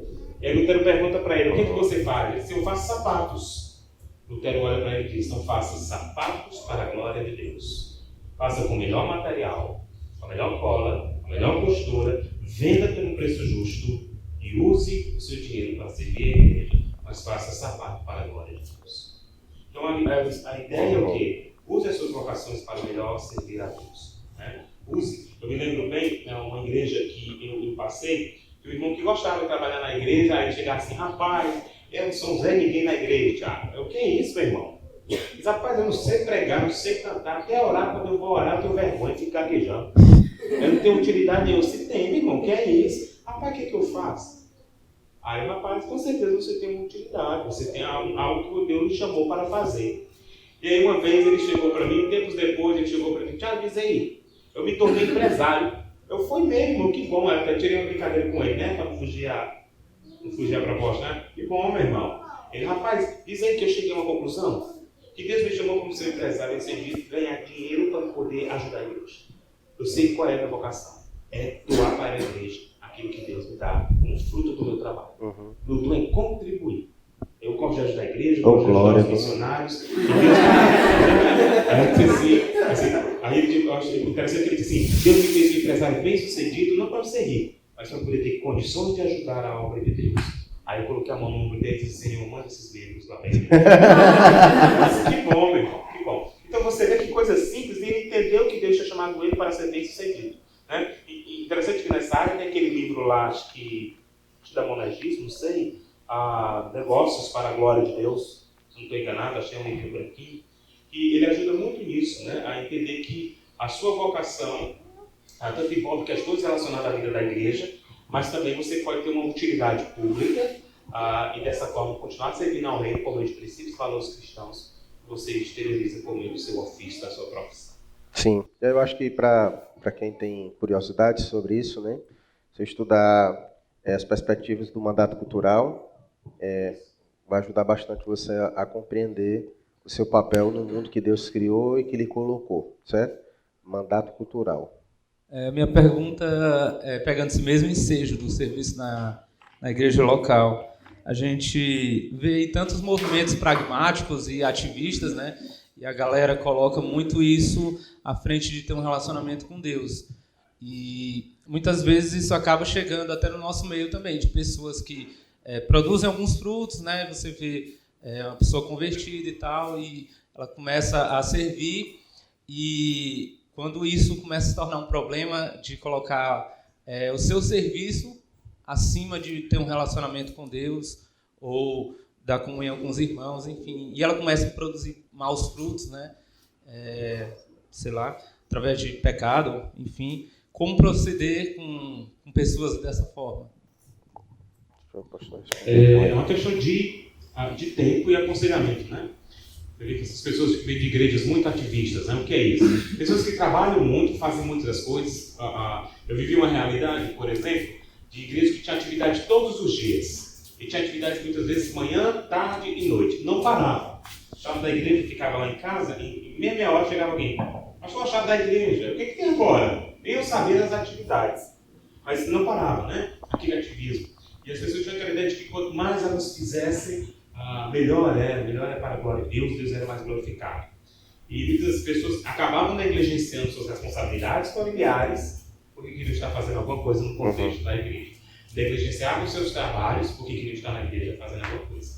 E aí Lutero pergunta para ele, o que é que você faz? Ele diz, eu faço sapatos. Lutero olha para ele e diz, então faça sapatos para a glória de Deus. Faça com o melhor material, com a melhor cola, com a melhor costura, venda por um preço justo e use o seu dinheiro para servir a igreja, mas faça sapato para a glória de Deus. Então a ideia é o quê? Use as suas vocações para melhor servir a Deus, né? Use. Eu me lembro bem, uma igreja que eu passei, que o irmão que gostava de trabalhar na igreja, aí chegava assim, rapaz, eu não sou um Zé Ninguém na igreja, Thiago. O que é isso, meu irmão? Diz, rapaz, eu não sei pregar, não sei cantar, até orar, quando eu vou orar, eu tenho vergonha de ficar gaguejando. Eu não tenho utilidade nenhuma. Se tem, meu irmão, o que é isso? Rapaz, o que eu faço? Aí, rapaz, com certeza você tem uma utilidade, você tem algo que Deus lhe chamou para fazer. E aí, uma vez ele chegou para mim, tempos depois, ele chegou para mim, Thiago, diz aí, eu me tornei empresário. Eu fui mesmo, irmão, que bom, eu até tirei uma brincadeira com ele, né, para não fugir a proposta, né? Que bom, meu irmão. Ele, rapaz, diz aí que eu cheguei a uma conclusão. Que Deus me chamou como seu empresário nesse dia de ganhar dinheiro para poder ajudar a igreja. Eu sei qual é a minha vocação. É doar para a igreja aquilo que Deus me dá como fruto do meu trabalho. Meu dom é contribuir. Eu gosto de ajudar a igreja, eu gosto de ajudar os missionários. Aí eu acho interessante que ele diz assim, Deus me fez um empresário bem sucedido, não para ser rico, mas para poder ter condições de ajudar a obra de Deus. Aí eu coloquei a mão no ombro dele e disse, Senhor, manda esses livros lá para ele. Que bom, meu irmão, que bom. Então você vê que coisa simples, e ele entendeu que Deus tinha chamado ele para ser bem sucedido, né? E interessante que nessa área tem aquele livro lá, acho que da monagismo, não sei, Negócios para a Glória de Deus, se não estou enganado, achei um livro aqui, e ele ajuda muito nisso, né? A entender que a sua vocação tanto envolve que as coisas relacionadas à vida da igreja, mas também você pode ter uma utilidade pública e dessa forma continuar servindo ao reino por meio de princípios e valores cristãos que você exterioriza por meio do seu ofício, da sua profissão. Sim, eu acho que para quem tem curiosidade sobre isso, né, se eu estudar as perspectivas do mandato cultural, vai ajudar bastante você a compreender o seu papel no mundo que Deus criou e que Ele colocou, certo? Mandato cultural. Minha pergunta é pegando esse mesmo ensejo do serviço na igreja local. A gente vê tantos movimentos pragmáticos e ativistas, né? E a galera coloca muito isso à frente de ter um relacionamento com Deus. E muitas vezes isso acaba chegando até no nosso meio também, de pessoas que produzem alguns frutos, né? Você vê uma pessoa convertida e tal, e ela começa a servir e quando isso começa a se tornar um problema de colocar o seu serviço acima de ter um relacionamento com Deus ou da comunhão com os irmãos, enfim, e ela começa a produzir maus frutos, né? Sei lá, através de pecado, enfim, como proceder com pessoas dessa forma? É uma questão de tempo e aconselhamento, né? Você vê que essas pessoas que vêm de igrejas muito ativistas, né? O que é isso? Pessoas que trabalham muito, fazem muitas coisas. Eu vivi uma realidade, por exemplo, de igrejas que tinha atividade todos os dias. E tinha atividade muitas vezes manhã, tarde e noite. Não parava. A chave da igreja ficava lá em casa, em meia hora chegava alguém. Mas a chave da igreja, o que tem agora? Nem eu sabia das atividades. Mas não parava, né? Aquele ativismo. E as pessoas tinham aquela ideia de que quanto mais elas fizessem, melhor era para a glória de Deus era mais glorificado. E muitas pessoas acabavam negligenciando suas responsabilidades familiares porque queriam estar fazendo alguma coisa no contexto da igreja. Negligenciavam seus trabalhos porque queriam estar na igreja fazendo alguma coisa.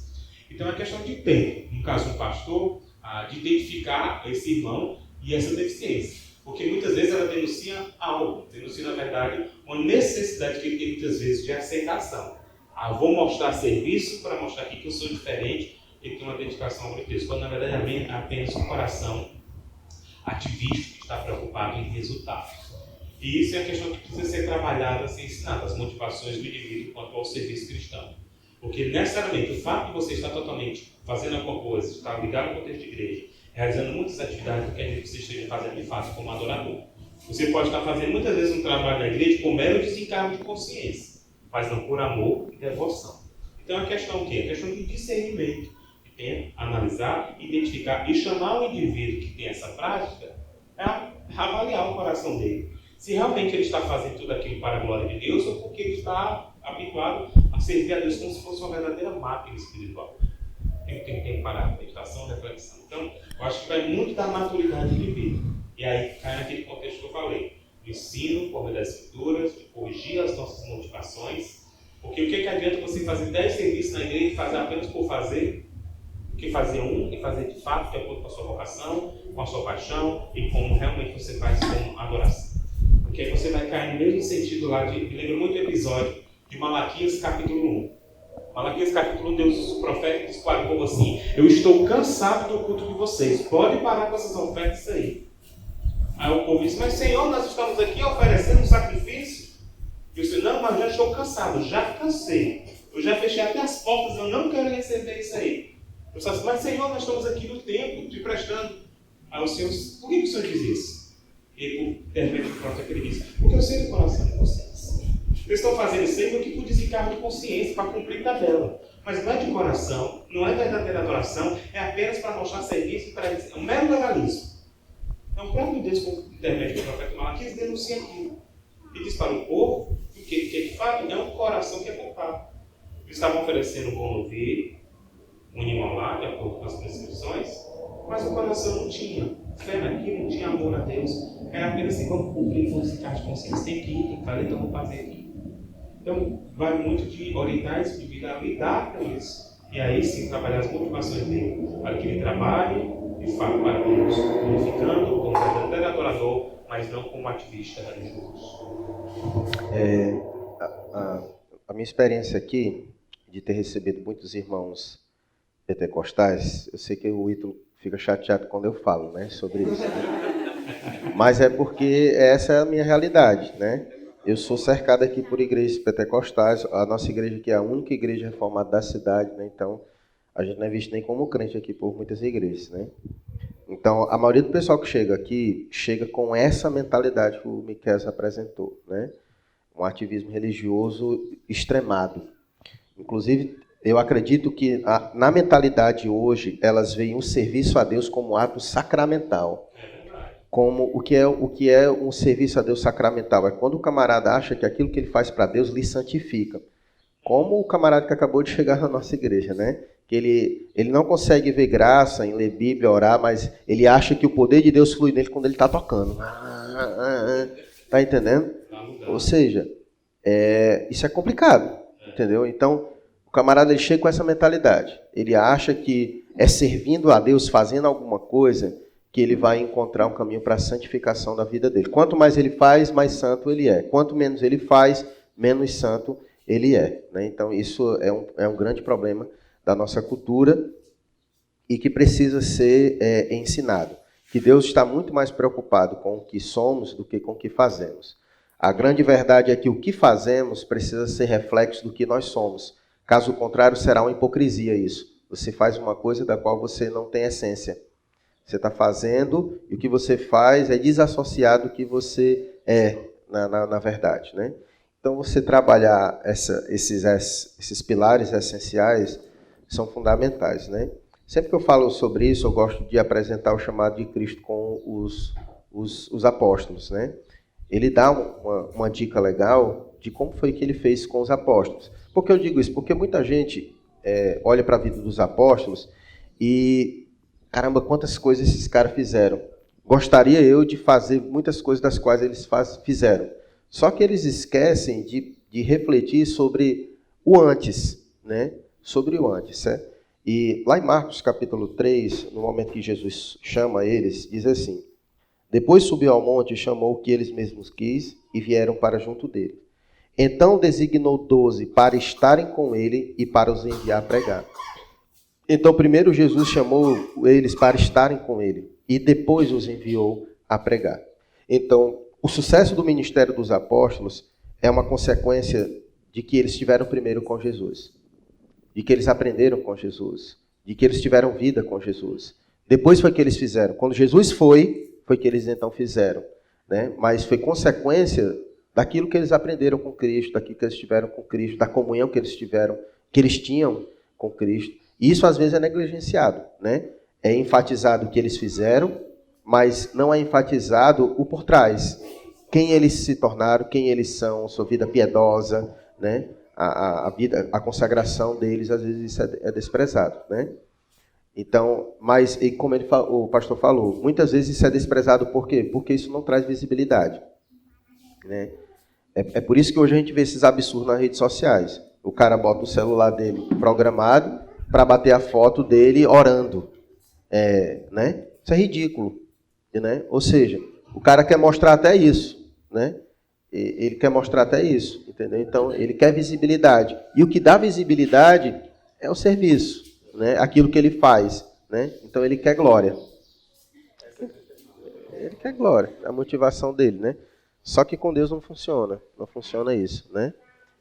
Então é questão de tempo, no caso um pastor, de identificar esse irmão e essa deficiência. Porque muitas vezes ela denuncia algo, denuncia na verdade uma necessidade que ele tem muitas vezes de aceitação. Vou mostrar serviço para mostrar aqui que eu sou diferente e tenho uma dedicação ao Deus, quando na verdade é apenas um coração ativista que está preocupado em resultados. E isso é a questão que precisa ser trabalhada, ser ensinada, as motivações do indivíduo quanto ao serviço cristão. Porque necessariamente o fato de você estar totalmente fazendo alguma coisa, estar ligado ao contexto de igreja, realizando muitas atividades, não quer dizer que você esteja fazendo de fato como adorador. Você pode estar fazendo muitas vezes um trabalho na igreja com mero desencargo de consciência, mas não por amor e devoção. Então a questão o quê? A questão de discernimento, que tem analisar, identificar e chamar o indivíduo que tem essa prática a avaliar o coração dele. Se realmente ele está fazendo tudo aquilo para a glória de Deus ou porque ele está habituado a servir a Deus como se fosse uma verdadeira máquina espiritual. Tem que parar a meditação, reflexão. Então, eu acho que vai muito da maturidade do indivíduo. E aí cai naquele contexto que eu falei. O ensino, por meio das escrituras, de corrigir as nossas motivações. Porque o que adianta você fazer 10 serviços na igreja e fazer apenas por fazer? Do que fazer um e fazer de fato de acordo com a sua vocação, com a sua paixão e como realmente você faz como adoração. Porque aí você vai cair no mesmo sentido lá me lembro muito do episódio de Malaquias capítulo 1. Malaquias capítulo 1, Deus usa o profeta e diz para o povo assim: eu estou cansado do culto de vocês, pode parar com essas ofertas aí. Aí o povo diz: mas Senhor, nós estamos aqui oferecendo um sacrifício. E eu disse: não, mas já estou cansado, já cansei. Eu já fechei até as portas, eu não quero receber isso aí. Eu disse: mas Senhor, nós estamos aqui no templo, te prestando. Aí o Senhor: por que o Senhor diz isso? E por intermédio do profeta ele diz: porque eu sei do coração de vocês. Vocês estão fazendo isso aí porque por desencargo de consciência, para cumprir tabela. Mas não é de coração, não é verdadeira adoração, é apenas para mostrar serviço, para dizer, é um mero legalismo. Então o próprio Deus, por intermédio do profeta Malaquias, denuncia aquilo. E diz para o povo que de fato é um coração que é pecado. Eles estavam oferecendo um bom novilho, um animal lá, de acordo com as prescrições, mas o coração não tinha fé naquilo, não tinha amor a Deus. Era apenas assim, vamos cumprir com esse cargo de consciência, tem que ir, tem que fazer, então vamos fazer aqui. Então, vai muito de orientar esse indivíduo a lidar com isso. E aí sim, trabalhar as motivações dele, para que ele trabalhe, de fato, para Deus, glorificando como verdadeiro adorador, mas não como ativista religioso. A minha experiência aqui, de ter recebido muitos irmãos pentecostais, eu sei que o Ítalo fica chateado quando eu falo, né, sobre isso. Mas é porque essa é a minha realidade, né? Eu sou cercado aqui por igrejas pentecostais, a nossa igreja aqui é a única igreja reformada da cidade, né? Então a gente não é visto nem como crente aqui por muitas igrejas, né? Então a maioria do pessoal que chega aqui, chega com essa mentalidade que o Miquel apresentou, né? Um ativismo religioso extremado. Inclusive, eu acredito que na mentalidade hoje, elas veem o serviço a Deus como ato sacramental. Como o que é um serviço a Deus sacramental? É quando o camarada acha que aquilo que ele faz para Deus lhe santifica. Como o camarada que acabou de chegar na nossa igreja, né? Que ele não consegue ver graça em ler Bíblia, orar, mas ele acha que o poder de Deus flui nele quando ele está tocando. Tá entendendo? Ou seja, isso é complicado, entendeu? Então, o camarada ele chega com essa mentalidade. Ele acha que é servindo a Deus, fazendo alguma coisa, que ele vai encontrar um caminho para a santificação da vida dele. Quanto mais ele faz, mais santo ele é. Quanto menos ele faz, menos santo ele é. Né? Então, isso é um grande problema da nossa cultura e que precisa ser ensinado. Que Deus está muito mais preocupado com o que somos do que com o que fazemos. A grande verdade é que o que fazemos precisa ser reflexo do que nós somos. Caso contrário, será uma hipocrisia isso. Você faz uma coisa da qual você não tem essência. Você está fazendo e o que você faz é desassociado do que você é, na verdade. Né? Então, você trabalhar esses pilares essenciais são fundamentais. Né? Sempre que eu falo sobre isso, eu gosto de apresentar o chamado de Cristo com os apóstolos. Né? Ele dá uma dica legal de como foi que ele fez com os apóstolos. Por que eu digo isso? Porque muita gente olha para a vida dos apóstolos e... Caramba, quantas coisas esses caras fizeram. Gostaria eu de fazer muitas coisas das quais eles fizeram. Só que eles esquecem de refletir sobre o antes, né? Sobre o antes. E lá em Marcos capítulo 3, no momento que Jesus chama eles, diz assim: depois subiu ao monte e chamou o que eles mesmos quis e vieram para junto dele. Então designou 12 para estarem com ele e para os enviar a pregar. Então, primeiro Jesus chamou eles para estarem com ele e depois os enviou a pregar. Então, o sucesso do ministério dos apóstolos é uma consequência de que eles estiveram primeiro com Jesus, de que eles aprenderam com Jesus, de que eles tiveram vida com Jesus. Depois foi que eles fizeram. Quando Jesus foi que eles então fizeram. Né? Mas foi consequência daquilo que eles aprenderam com Cristo, daquilo que eles tiveram com Cristo, da comunhão que eles tinham com Cristo. E isso às vezes é negligenciado, né? É enfatizado o que eles fizeram, mas não é enfatizado o por trás. Quem eles se tornaram, quem eles são, sua vida piedosa, né? A consagração deles, às vezes isso é desprezado, né? Então, mas e como o pastor falou, muitas vezes isso é desprezado por quê? Porque isso não traz visibilidade, né? É por isso que hoje a gente vê esses absurdos nas redes sociais. O cara bota o celular dele programado para bater a foto dele orando. Né? Isso é ridículo. Né? Ou seja, o cara quer mostrar até isso. Né? Ele quer mostrar até isso. Entendeu? Então, ele quer visibilidade. E o que dá visibilidade é o serviço. Né? Aquilo que ele faz. Né? Então, ele quer glória. Ele quer glória. É a motivação dele. Né? Só que com Deus não funciona. Não funciona isso. Né?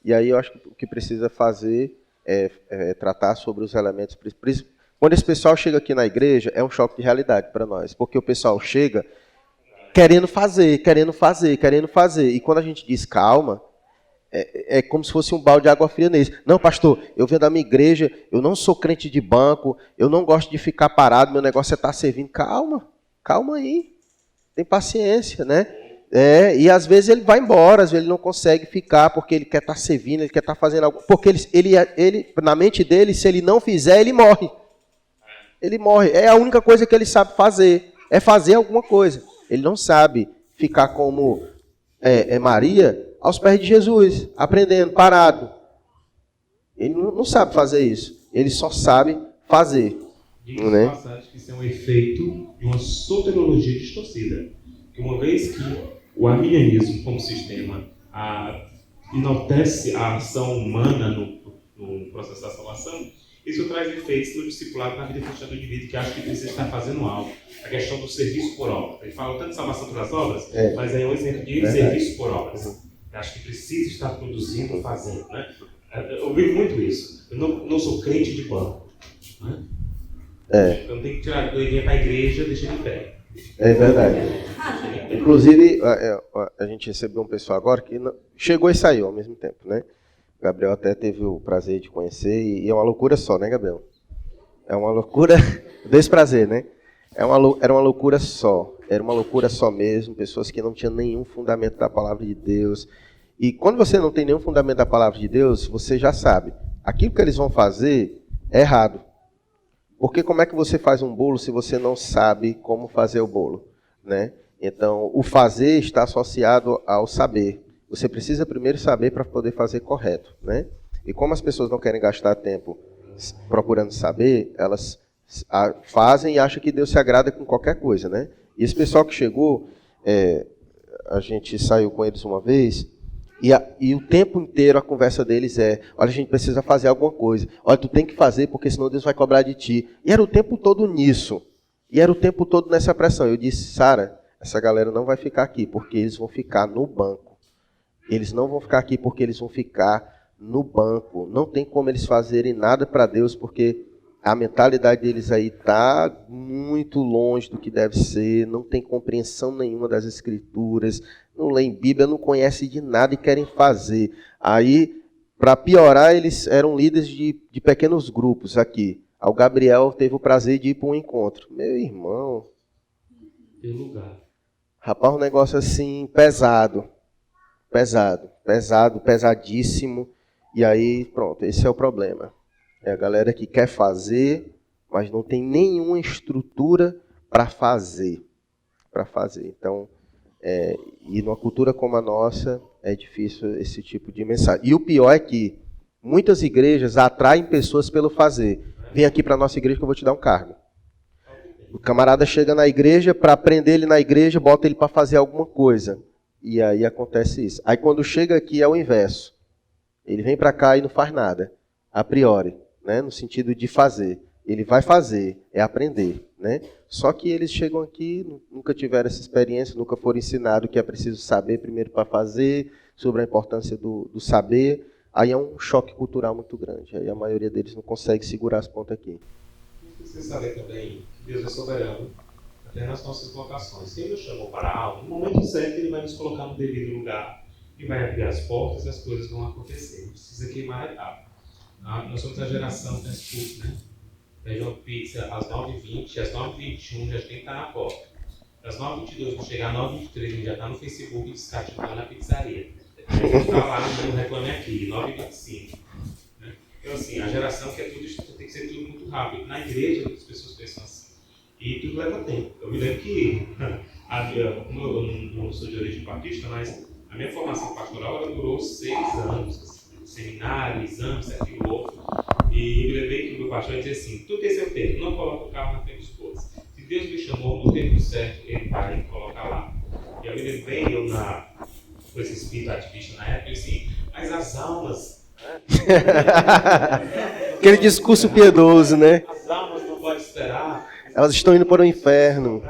E aí eu acho que o que precisa fazer é tratar sobre os elementos. Quando esse pessoal chega aqui na igreja, é um choque de realidade para nós, porque o pessoal chega querendo fazer. E quando a gente diz calma, é como se fosse um balde de água fria neles. Não, pastor, eu venho da minha igreja, eu não sou crente de banco, eu não gosto de ficar parado, meu negócio é estar servindo. Calma aí, tem paciência, né? E às vezes ele vai embora, às vezes ele não consegue ficar porque ele quer estar servindo, ele quer estar fazendo algo. Porque ele, na mente dele, se ele não fizer, ele morre. Ele morre. É a única coisa que ele sabe fazer, é fazer alguma coisa. Ele não sabe ficar como Maria aos pés de Jesus, aprendendo, parado. Ele não sabe fazer isso. Ele só sabe fazer. Diga-se de passagem que isso é um efeito de uma soteriologia distorcida. Que uma vez que o arminianismo, como sistema, enaltece a ação humana no processo da salvação, isso traz efeitos no discipulado, na vida cristã do indivíduo que acha que precisa estar fazendo algo. A questão do serviço por obra. Ele fala tanto de salvação pelas obras, mas é um exemplo de serviço por obras. Acho que precisa estar produzindo, fazendo. Né? Eu vivo muito isso. Eu não sou crente de banco. Né? Eu não tenho que tirar a doidinha para a igreja, deixa de pé. É verdade. Inclusive, a gente recebeu um pessoal agora que chegou e saiu ao mesmo tempo, né? O Gabriel até teve o prazer de conhecer e é uma loucura só, né, Gabriel? É uma loucura, desprazer, né? Era uma loucura só. Era uma loucura só mesmo, pessoas que não tinham nenhum fundamento da palavra de Deus. E quando você não tem nenhum fundamento da palavra de Deus, você já sabe. Aquilo que eles vão fazer é errado. Porque como é que você faz um bolo se você não sabe como fazer o bolo? Né? Então, o fazer está associado ao saber. Você precisa primeiro saber para poder fazer correto. Né? E como as pessoas não querem gastar tempo procurando saber, elas fazem e acham que Deus se agrada com qualquer coisa, né? E esse pessoal que chegou, a gente saiu com eles uma vez, e o tempo inteiro a conversa deles olha, a gente precisa fazer alguma coisa. Olha, tu tem que fazer, porque senão Deus vai cobrar de ti. E era o tempo todo nisso. E era o tempo todo nessa pressão. Eu disse, Sara, essa galera não vai ficar aqui, porque eles vão ficar no banco. Eles não vão ficar aqui, porque eles vão ficar no banco. Não tem como eles fazerem nada para Deus, porque a mentalidade deles aí está muito longe do que deve ser, não tem compreensão nenhuma das Escrituras, não leem Bíblia, não conhecem de nada e querem fazer. Aí, para piorar, eles eram líderes de pequenos grupos aqui. O Gabriel teve o prazer de ir para um encontro. Meu irmão, Tem lugar. rapaz, um negócio assim pesado, pesadíssimo. E aí, pronto, esse é o problema. É a galera que quer fazer, mas não tem nenhuma estrutura para fazer. Então, e numa cultura como a nossa, é difícil esse tipo de mensagem. E o pior é que muitas igrejas atraem pessoas pelo fazer. Vem aqui para a nossa igreja que eu vou te dar um cargo. O camarada chega na igreja, para prender ele na igreja, bota ele para fazer alguma coisa. E aí acontece isso. Aí quando chega aqui é o inverso. Ele vem para cá e não faz nada, a priori. Né, no sentido de fazer. Ele vai fazer, é aprender. Né? Só que eles chegam aqui, nunca tiveram essa experiência, nunca foram ensinados que é preciso saber primeiro para fazer, sobre a importância do saber. Aí é um choque cultural muito grande. Aí a maioria deles não consegue segurar as pontas aqui. Você sabe também que Deus é soberano, até nas nossas vocações. Se Ele nos chamou para algo, no momento certo Ele vai nos colocar no devido lugar, e vai abrir as portas e as coisas vão acontecer. Não precisa queimar a etapa. Nós somos a geração fast food, né? Pede uma pizza às 9h20, às 9h21 já tem que estar na porta. Às 9h22, vão chegar às 9h23, a gente já está no Facebook descativando na pizzaria. A gente está lá no Reclame Aqui, 9h25. Né? Então, assim, a geração quer tudo, tem que ser tudo muito rápido. Na igreja, as pessoas pensam assim. E tudo leva tempo. Eu me lembro que, eu não sou de origem batista, mas a minha formação pastoral ela durou 6 anos. Assim. Seminário, exame, aquilo outro. E eu me lembrei que o meu pastor dizia assim: tudo tem seu tempo, não coloca o carro na frente dos bois. Se Deus me chamou no tempo certo, Ele vai colocar lá. E eu me lembrei, com esse espírito ativista na época, assim, mas as almas. Aquele discurso piedoso, né? As almas não podem esperar. Elas estão indo para o inferno.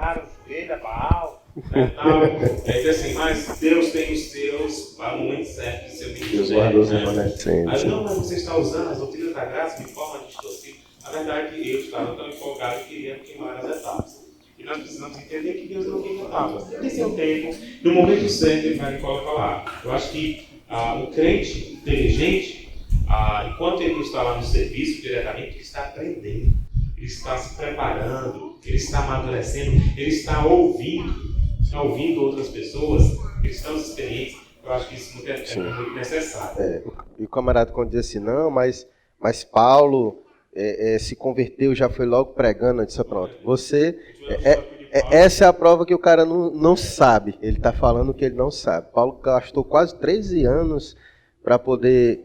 É assim, mas Deus tem os seus momentos certos de seu ministério. Deus guardou os remanescentes. Aí não, mas você está usando as doutrinas da graça de forma distorcida. Na verdade, eu estava tão empolgado que queria queimar as etapas. E nós precisamos entender que Deus não queima etapas. Ele tem seu tempo, no momento certo Ele vai me colocar lá. Eu acho que o crente inteligente, enquanto ele não está lá no serviço diretamente, ele está aprendendo, ele está se preparando, ele está amadurecendo, ele está ouvindo outras pessoas, cristãos experientes. Eu acho que isso é muito necessário. E o camarada quando diz assim, não, mas Paulo se converteu, já foi logo pregando, eu disse, pronto, essa é a prova que o cara não sabe, ele está falando que ele não sabe. Paulo gastou quase 13 anos para poder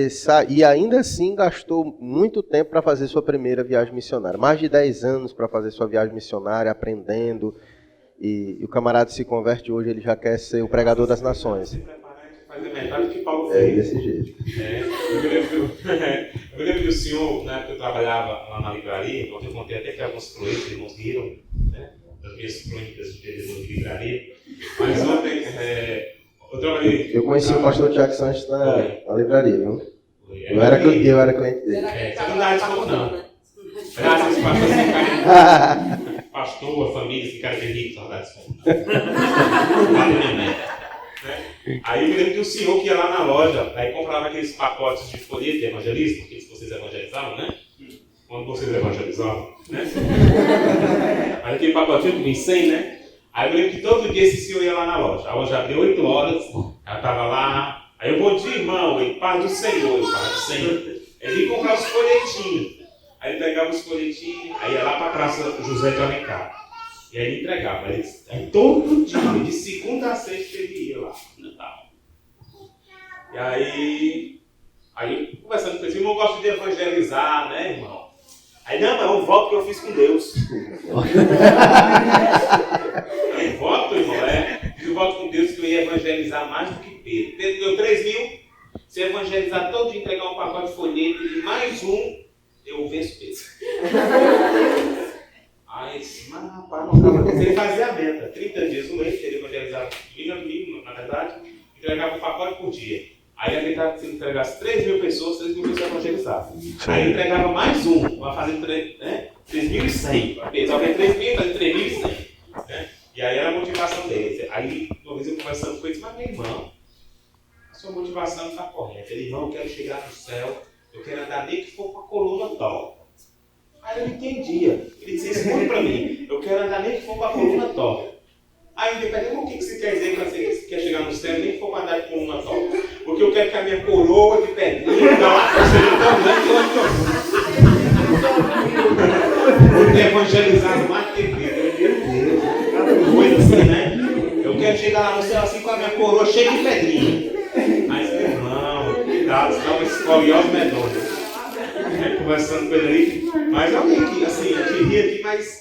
sair, e ainda assim gastou muito tempo para fazer sua primeira viagem missionária, mais de 10 anos para fazer sua viagem missionária, aprendendo, e o camarada se converte hoje, ele já quer ser o pregador das nações. Fazer metade que Paulo fez. Desse jeito. Eu me lembro que o senhor, na época que eu trabalhava lá na livraria, eu contei até que alguns projetos que irmãos riram, né, das minhas crônicas de vendedor de livraria, mas ontem eu trabalhei... Eu conheci o pastor Tiago Santos na livraria, viu? Eu era cliente dele. Você não dá desconto, não. Graças ao pastor, esse cara... Pastor, a família, esse cara tem rico, só dá desconto. Vale minha meta. Aí eu me lembro que o senhor que ia lá na loja, aí comprava aqueles pacotes de folheto evangelista, que vocês evangelizavam, né? Quando vocês evangelizavam, né? Aí aquele pacotinho que vem 100, né? Aí eu lembro que todo dia esse senhor ia lá na loja. A loja abriu 8 horas, ela estava lá. Aí eu, bom dia, irmão, em paz do Senhor, em paz do Senhor. Ele ia comprar os folhetinhos. Aí ele pegava os folhetinhos, aí ia lá para a Praça José de Alencar. E aí ele entregava. Aí todo dia, de segunda a sexta, ele ia lá no Natal. E aí conversando com ele, irmão, eu gosto de evangelizar, né, irmão? Aí, não, é um voto que eu fiz com Deus. O voto, irmão, fiz um voto com Deus que eu ia evangelizar mais do que Pedro. Pedro deu 3 mil, se eu evangelizar todo dia, entregar um pacote de folheto e mais um, eu venço Pedro. Aí, mas rapaz, não acaba. Ele fazia a meta, 30 dias no mês, ele evangelizava domingo, na verdade, entregava um pacote por dia. Aí ele estava se entregasse 3 mil pessoas evangelizavam. Aí ele entregava mais um, vai fazer 3.100. Só que é 3 mil, fazer 3.100. Né? E aí era a motivação dele. Aí, uma vez eu conversando com ele, mas meu irmão, a sua motivação não está correta. Ele, irmão, eu quero chegar no céu, eu quero andar nem que for com a coluna torta. Aí eu não entendia. Ele disse, responde para mim, eu quero andar nem que for com a coluna torta. Aí eu dependendo do que você quer dizer quando você quer chegar no céu, nem que for com andar com coluna torta. Porque eu quero que a minha coroa de pedrinha dá uma seja tão grande que eu tenho evangelizado mais que Pedro. Meu Deus, cada coisa assim, né? Eu quero chegar lá no céu assim com a minha coroa cheia de pedrinha. Mas, meu irmão, cuidado, senão uma escoliose medonha. Conversando com ele ali, mas alguém que, assim, a gente ri aqui, mas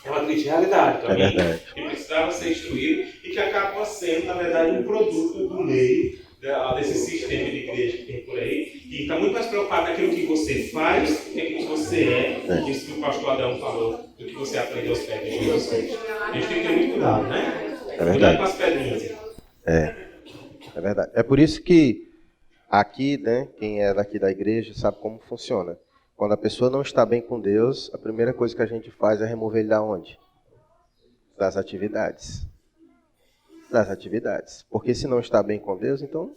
é uma triste realidade. É verdade. Que precisava ser instruído e que acaba sendo, na verdade, um produto do meio desse sistema de igreja que tem por aí, e está muito mais preocupado naquilo que você faz do que aquilo que você é, isso que o pastor Adão falou, do que você aprendeu aos pés de Jesus. A gente tem que ter muito cuidado, né? É verdade. Cuidado com as pedrinhas. É verdade. É por isso que aqui, né, quem é daqui da igreja sabe como funciona. Quando a pessoa não está bem com Deus, a primeira coisa que a gente faz é remover ele da onde? Das atividades. Das atividades. Porque se não está bem com Deus, então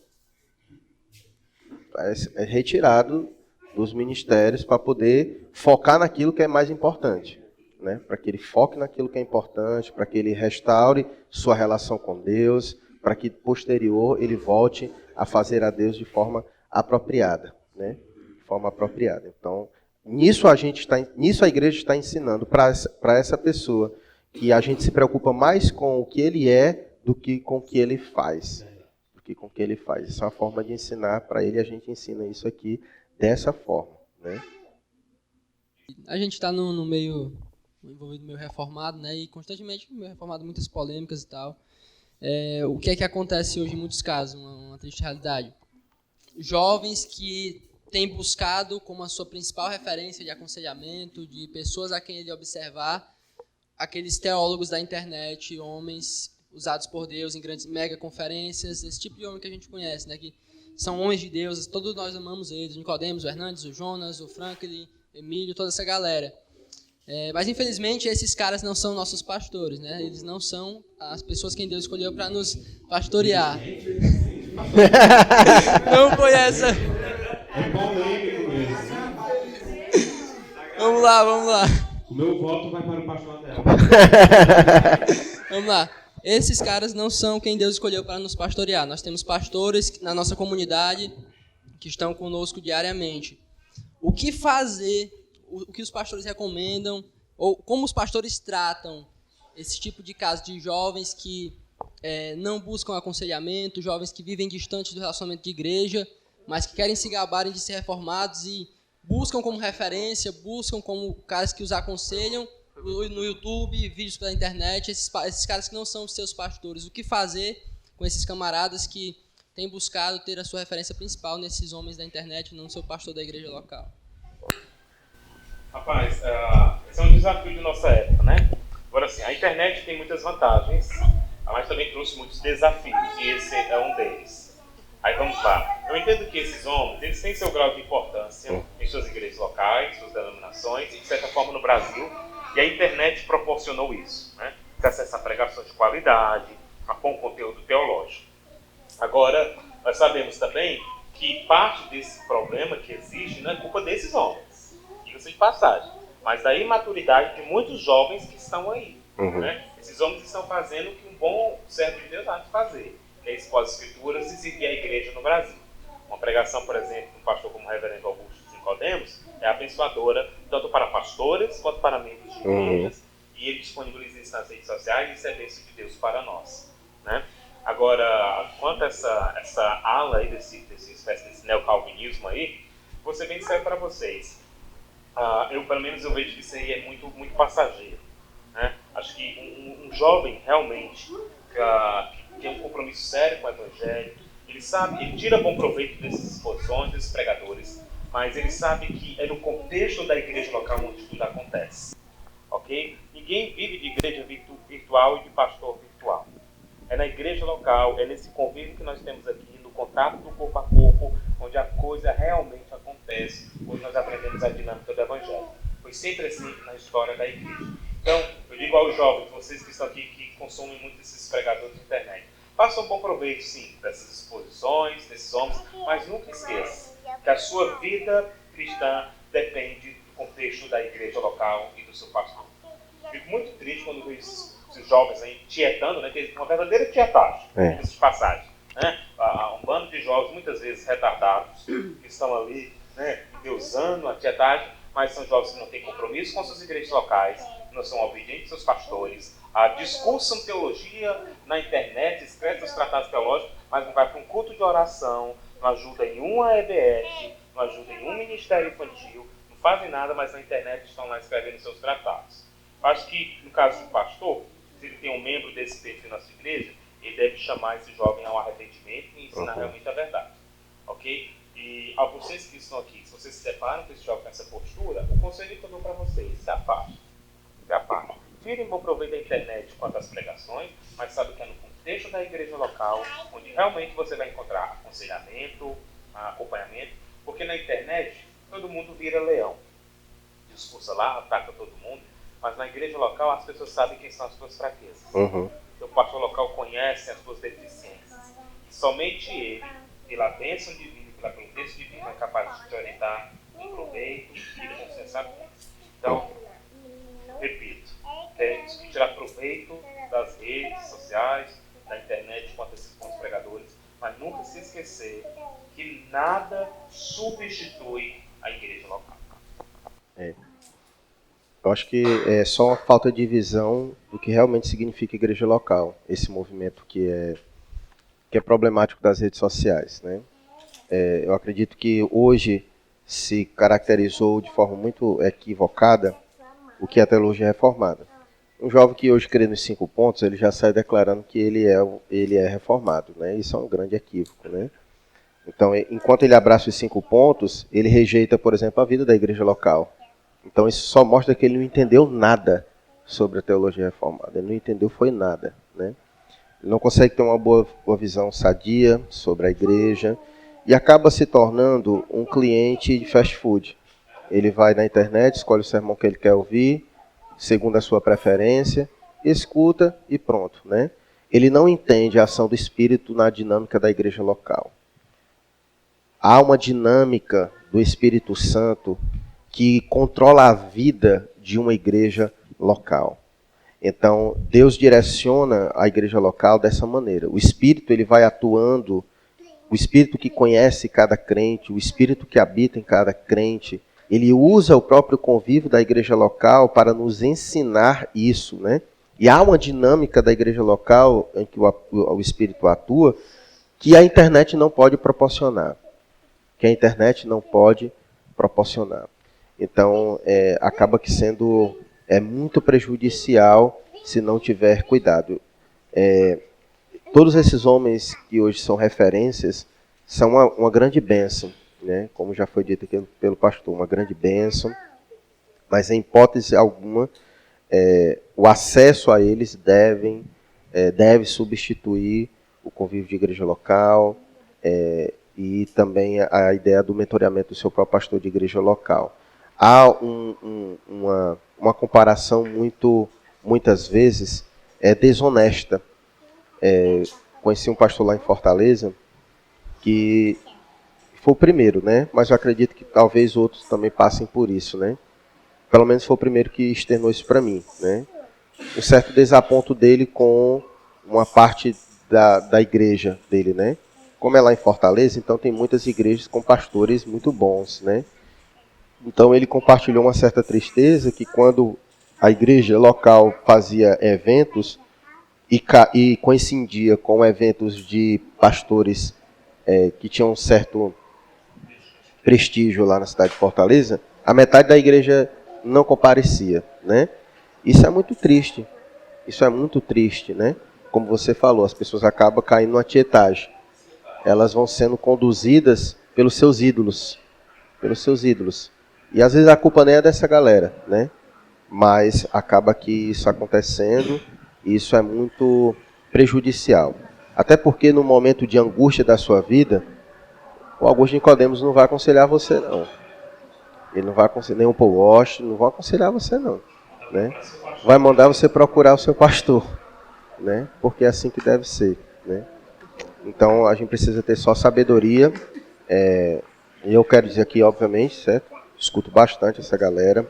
é retirado dos ministérios para poder focar naquilo que é mais importante. Né? Para que ele foque naquilo que é importante, para que ele restaure sua relação com Deus, para que posterior ele volte a fazer a Deus de forma apropriada. Né? De forma apropriada. Então, nisso a igreja está ensinando para essa pessoa que a gente se preocupa mais com o que ele é do que com o que ele faz. Essa é uma forma de ensinar para ele, a gente ensina isso aqui dessa forma. Né? A gente está no meio envolvido no meio reformado, né? E constantemente no meio reformado, muitas polêmicas e tal. O que é que acontece hoje em muitos casos? Uma triste realidade. Jovens que têm buscado como a sua principal referência de aconselhamento, de pessoas a quem ele observar, aqueles teólogos da internet, homens usados por Deus em grandes mega conferências, esse tipo de homem que a gente conhece, né? Que são homens de Deus, todos nós amamos eles, o Nicodemos, o Hernandes, o Jonas, o Franklin, Emílio, toda essa galera. Mas infelizmente esses caras não são nossos pastores, né? Eles não são as pessoas que Deus escolheu para nos pastorear. Não foi essa. É polêmico mesmo. Vamos lá. O meu voto vai para o pastor Adel. Vamos lá. Esses caras não são quem Deus escolheu para nos pastorear. Nós temos pastores na nossa comunidade que estão conosco diariamente. O que fazer, o que os pastores recomendam, ou como os pastores tratam esse tipo de caso de jovens que não buscam aconselhamento, jovens que vivem distantes do relacionamento de igreja, mas que querem se gabarem de ser reformados e buscam como referência, buscam como caras que os aconselham no YouTube, vídeos pela internet, esses caras que não são os seus pastores. O que fazer com esses camaradas que têm buscado ter a sua referência principal nesses homens da internet, não no seu pastor da igreja local? Rapaz, esse é um desafio de nossa época, né? Agora, assim, a internet tem muitas vantagens, mas também trouxe muitos desafios, e esse é um deles. Aí vamos lá. Eu entendo que esses homens, eles têm seu grau de importância em suas igrejas locais, suas denominações, e de certa forma no Brasil, e a internet proporcionou isso, né? De acesso a pregações de qualidade, a bom conteúdo teológico. Agora, nós sabemos também que parte desse problema que existe não é culpa desses homens, diga-se de passagem, mas da imaturidade de muitos jovens que estão aí. Né? Esses homens estão fazendo o que um bom servo de Deus há de fazer, que é expor as escrituras e seguir a igreja no Brasil. Uma pregação, por exemplo, de um pastor como o reverendo Augusto Nicodemos é abençoadora tanto para pastores quanto para membros de igrejas, e ele disponibiliza isso nas redes sociais, e isso é bênção de Deus para nós. Né? Agora, quanto a essa ala aí desse neocalvinismo aí, vou ser bem sério para vocês. eu pelo menos eu vejo que isso aí é muito, muito passageiro, né? Acho que um jovem realmente que tem um compromisso sério com o Evangelho, ele sabe, ele tira bom proveito dessas exposições, desses pregadores, mas ele sabe que é no contexto da igreja local onde tudo acontece, ok? Ninguém vive de igreja virtual e de pastor virtual. É na igreja local, é nesse convívio que nós temos aqui, no contato do corpo a corpo, onde a coisa realmente acontece, onde nós aprendemos a dinâmica do Evangelho. Foi sempre assim na história da igreja. Então, eu digo aos jovens, vocês que estão aqui, que consomem muito esses pregadores na internet, façam um bom proveito, sim, dessas exposições, desses homens, mas nunca esqueça que a sua vida cristã depende do contexto da igreja local e do seu pastor. Fico muito triste quando vejo esses jovens aí tietando, né, que é uma verdadeira tietagem, essas passagens. Né? Um bando de jovens, muitas vezes retardados, que estão ali, né, endeusando a tietagem, mas são jovens que não têm compromisso com suas igrejas locais, não são obedientes aos pastores, discursam teologia na internet, escrevem os tratados teológicos, mas não vai para um culto de oração, não ajuda em uma EBF, não ajuda em um ministério infantil, não fazem nada, mas na internet estão lá escrevendo seus tratados. Acho que, no caso do pastor, se ele tem um membro desse perfil na sua igreja, ele deve chamar esse jovem ao arrependimento e ensinar realmente a verdade. Ok? E a vocês que estão aqui, se vocês se deparam com esse jovem nessa postura, o conselho que eu dou para vocês, se afastem. Se afastem. Tirem bom proveito da internet quanto às pregações, mas sabe que é no contexto da igreja local, onde realmente você vai encontrar aconselhamento, acompanhamento, porque na internet todo mundo vira leão. Discursa lá, ataca todo mundo, mas na igreja local as pessoas sabem quem são as suas fraquezas. O pastor local conhece as suas deficiências. E somente ele, pela bênção divina, pela providência divina, é capaz de te orientar em proveito e com sensação. Então, repito, temos que tirar proveito das redes sociais, da internet, quanto a esses bons pregadores, mas nunca se esquecer que nada substitui a igreja local. Eu acho que é só uma falta de visão do que realmente significa igreja local, esse movimento que é problemático das redes sociais, né? Eu acredito que hoje se caracterizou de forma muito equivocada o que é a teologia reformada. Um jovem que hoje crê nos 5 pontos, ele já sai declarando que ele é reformado, né? Isso é um grande equívoco, né? Então, enquanto ele abraça os 5 pontos, ele rejeita, por exemplo, a vida da igreja local. Então isso só mostra que ele não entendeu nada sobre a teologia reformada. Ele não entendeu foi nada, né? Ele não consegue ter uma boa visão sadia sobre a igreja e acaba se tornando um cliente de fast food. Ele vai na internet, escolhe o sermão que ele quer ouvir, segundo a sua preferência, escuta e pronto, né? Ele não entende a ação do Espírito na dinâmica da igreja local. Há uma dinâmica do Espírito Santo que controla a vida de uma igreja local. Então, Deus direciona a igreja local dessa maneira. O Espírito ele vai atuando, o Espírito que conhece cada crente, o Espírito que habita em cada crente, ele usa o próprio convívio da igreja local para nos ensinar isso, né? E há uma dinâmica da igreja local em que o Espírito atua que a internet não pode proporcionar. Então, acaba que sendo muito prejudicial se não tiver cuidado. Todos esses homens que hoje são referências são uma grande bênção, né? Como já foi dito aqui pelo pastor, uma grande bênção, mas em hipótese alguma, o acesso a eles deve substituir o convívio de igreja local e também a ideia do mentoreamento do seu próprio pastor de igreja local. Há uma comparação muitas vezes desonesta. Conheci um pastor lá em Fortaleza que foi o primeiro, né? Mas eu acredito que talvez outros também passem por isso, né? Pelo menos foi o primeiro que externou isso para mim, né? Um certo desaponto dele com uma parte da igreja dele, né? Como é lá em Fortaleza, então tem muitas igrejas com pastores muito bons, né? Então ele compartilhou uma certa tristeza que quando a igreja local fazia eventos e coincidia com eventos de pastores que tinham um certo prestígio lá na cidade de Fortaleza, a metade da igreja não comparecia, né? Isso é muito triste. Isso é muito triste, né? Como você falou, as pessoas acabam caindo numa tietagem. Elas vão sendo conduzidas pelos seus ídolos. Pelos seus ídolos. E às vezes a culpa nem é dessa galera, né? Mas acaba que isso acontecendo, e isso é muito prejudicial. Até porque no momento de angústia da sua vida, o Augusto Nicodemos não vai aconselhar você, não. Ele não vai aconselhar, nem o Paul Walsh, não vai aconselhar você, não. Né? Vai mandar você procurar o seu pastor, né? Porque é assim que deve ser, né? Então a gente precisa ter só sabedoria. E eu quero dizer aqui, obviamente, certo? Escuto bastante essa galera,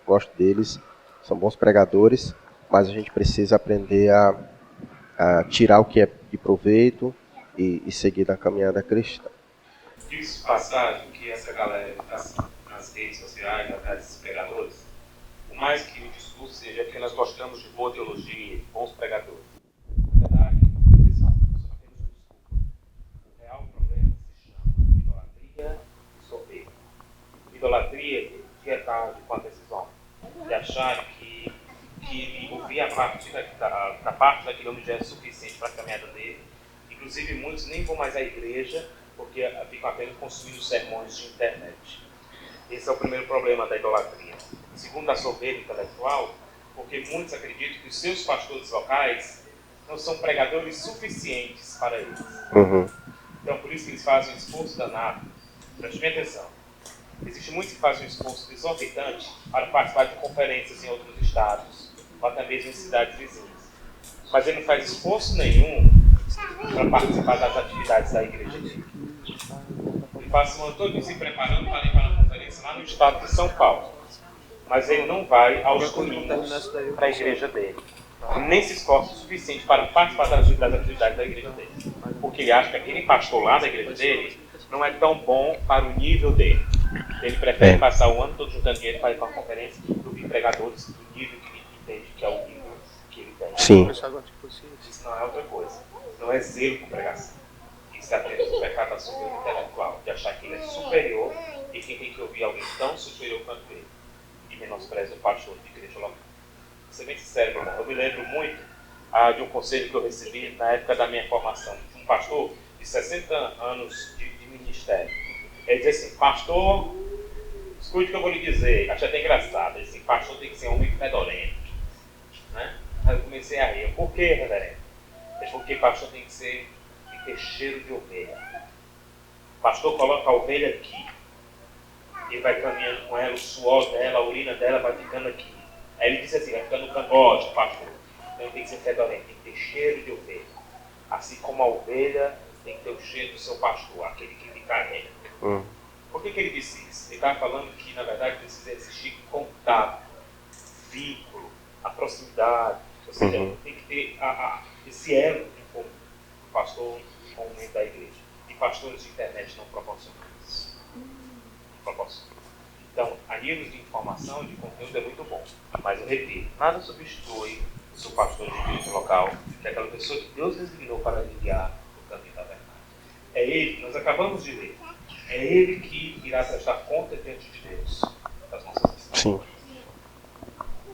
gosto deles, são bons pregadores, mas a gente precisa aprender a tirar o que é de proveito e seguir na caminhada cristã. Diz passagem que essa galera que está nas redes sociais, atrás desses pregadores, por mais que o discurso seja que nós gostamos de boa teologia, bons pregadores, na verdade, eles são apenas um discurso. O real problema se chama idolatria e soberba. Idolatria de estar com a decisão, de achar que ouvir a partir da parte daquele objeto é suficiente para a caminhada dele. Inclusive, muitos nem vão mais à igreja porque ficam apenas consumindo sermões de internet. Esse é o primeiro problema da idolatria. Segundo, a soberba intelectual, porque muitos acreditam que os seus pastores locais não são pregadores suficientes para eles. Uhum. Então, por isso que eles fazem um esforço danado. Preste bem atenção. Existe muitos que fazem um esforço exorbitante para participar de conferências em outros estados, ou até mesmo em cidades vizinhas. Mas ele não faz esforço nenhum para participar das atividades da igreja dele. Ele passa o ano todo se preparando para ir para uma conferência lá no estado de São Paulo. Mas ele não vai aos domingos para a igreja dele. Nem se esforça o suficiente para participar das atividades da igreja dele. Porque ele acha que aquele pastor lá da igreja dele não é tão bom para o nível dele. Ele prefere passar o ano todo juntando dinheiro para ir para uma conferência do que pregadores do nível que ele entende que é o nível que ele tem. Sim. Isso não é outra coisa. Não é zelo com pregação. Isso é apenas o pecado da soberba intelectual, de achar que ele é superior e quem tem que ouvir alguém tão superior quanto ele. E menospreza o pastor de igreja local. Vou ser bem sincero, meu irmão. Eu me lembro muito de um conselho que eu recebi na época da minha formação. De um pastor de 60 anos de ministério. Ele diz assim: pastor, escute o que eu vou lhe dizer. Achei até engraçado. Ele disse assim: pastor tem que ser homem fedorento. Né? Aí eu comecei a rir. Por quê, reverendo? Ele falou que pastor tem que ter cheiro de ovelha. O pastor coloca a ovelha aqui. Ele vai caminhando com ela, o suor dela, a urina dela vai ficando aqui. Aí ele disse assim: vai ficando no cangote, pastor. Então ele tem que ser fedorento, tem que ter cheiro de ovelha. Assim como a ovelha tem que ter o cheiro do seu pastor, aquele que lhe carrega. Por que ele disse isso? Ele estava falando que, na verdade, precisa existir contato, vínculo, a proximidade. Ou seja, tem que ter esse elo com o pastor com o membro da igreja. E pastores de internet não proporcionam isso. Não proporcionam. Então, a nível de informação e de conteúdo é muito bom. Mas eu repito, nada substitui o seu pastor de igreja local, que é aquela pessoa que Deus designou para lhe guiar no caminho da verdade. É ele, nós acabamos de ler, é ele que irá prestar conta diante de Deus.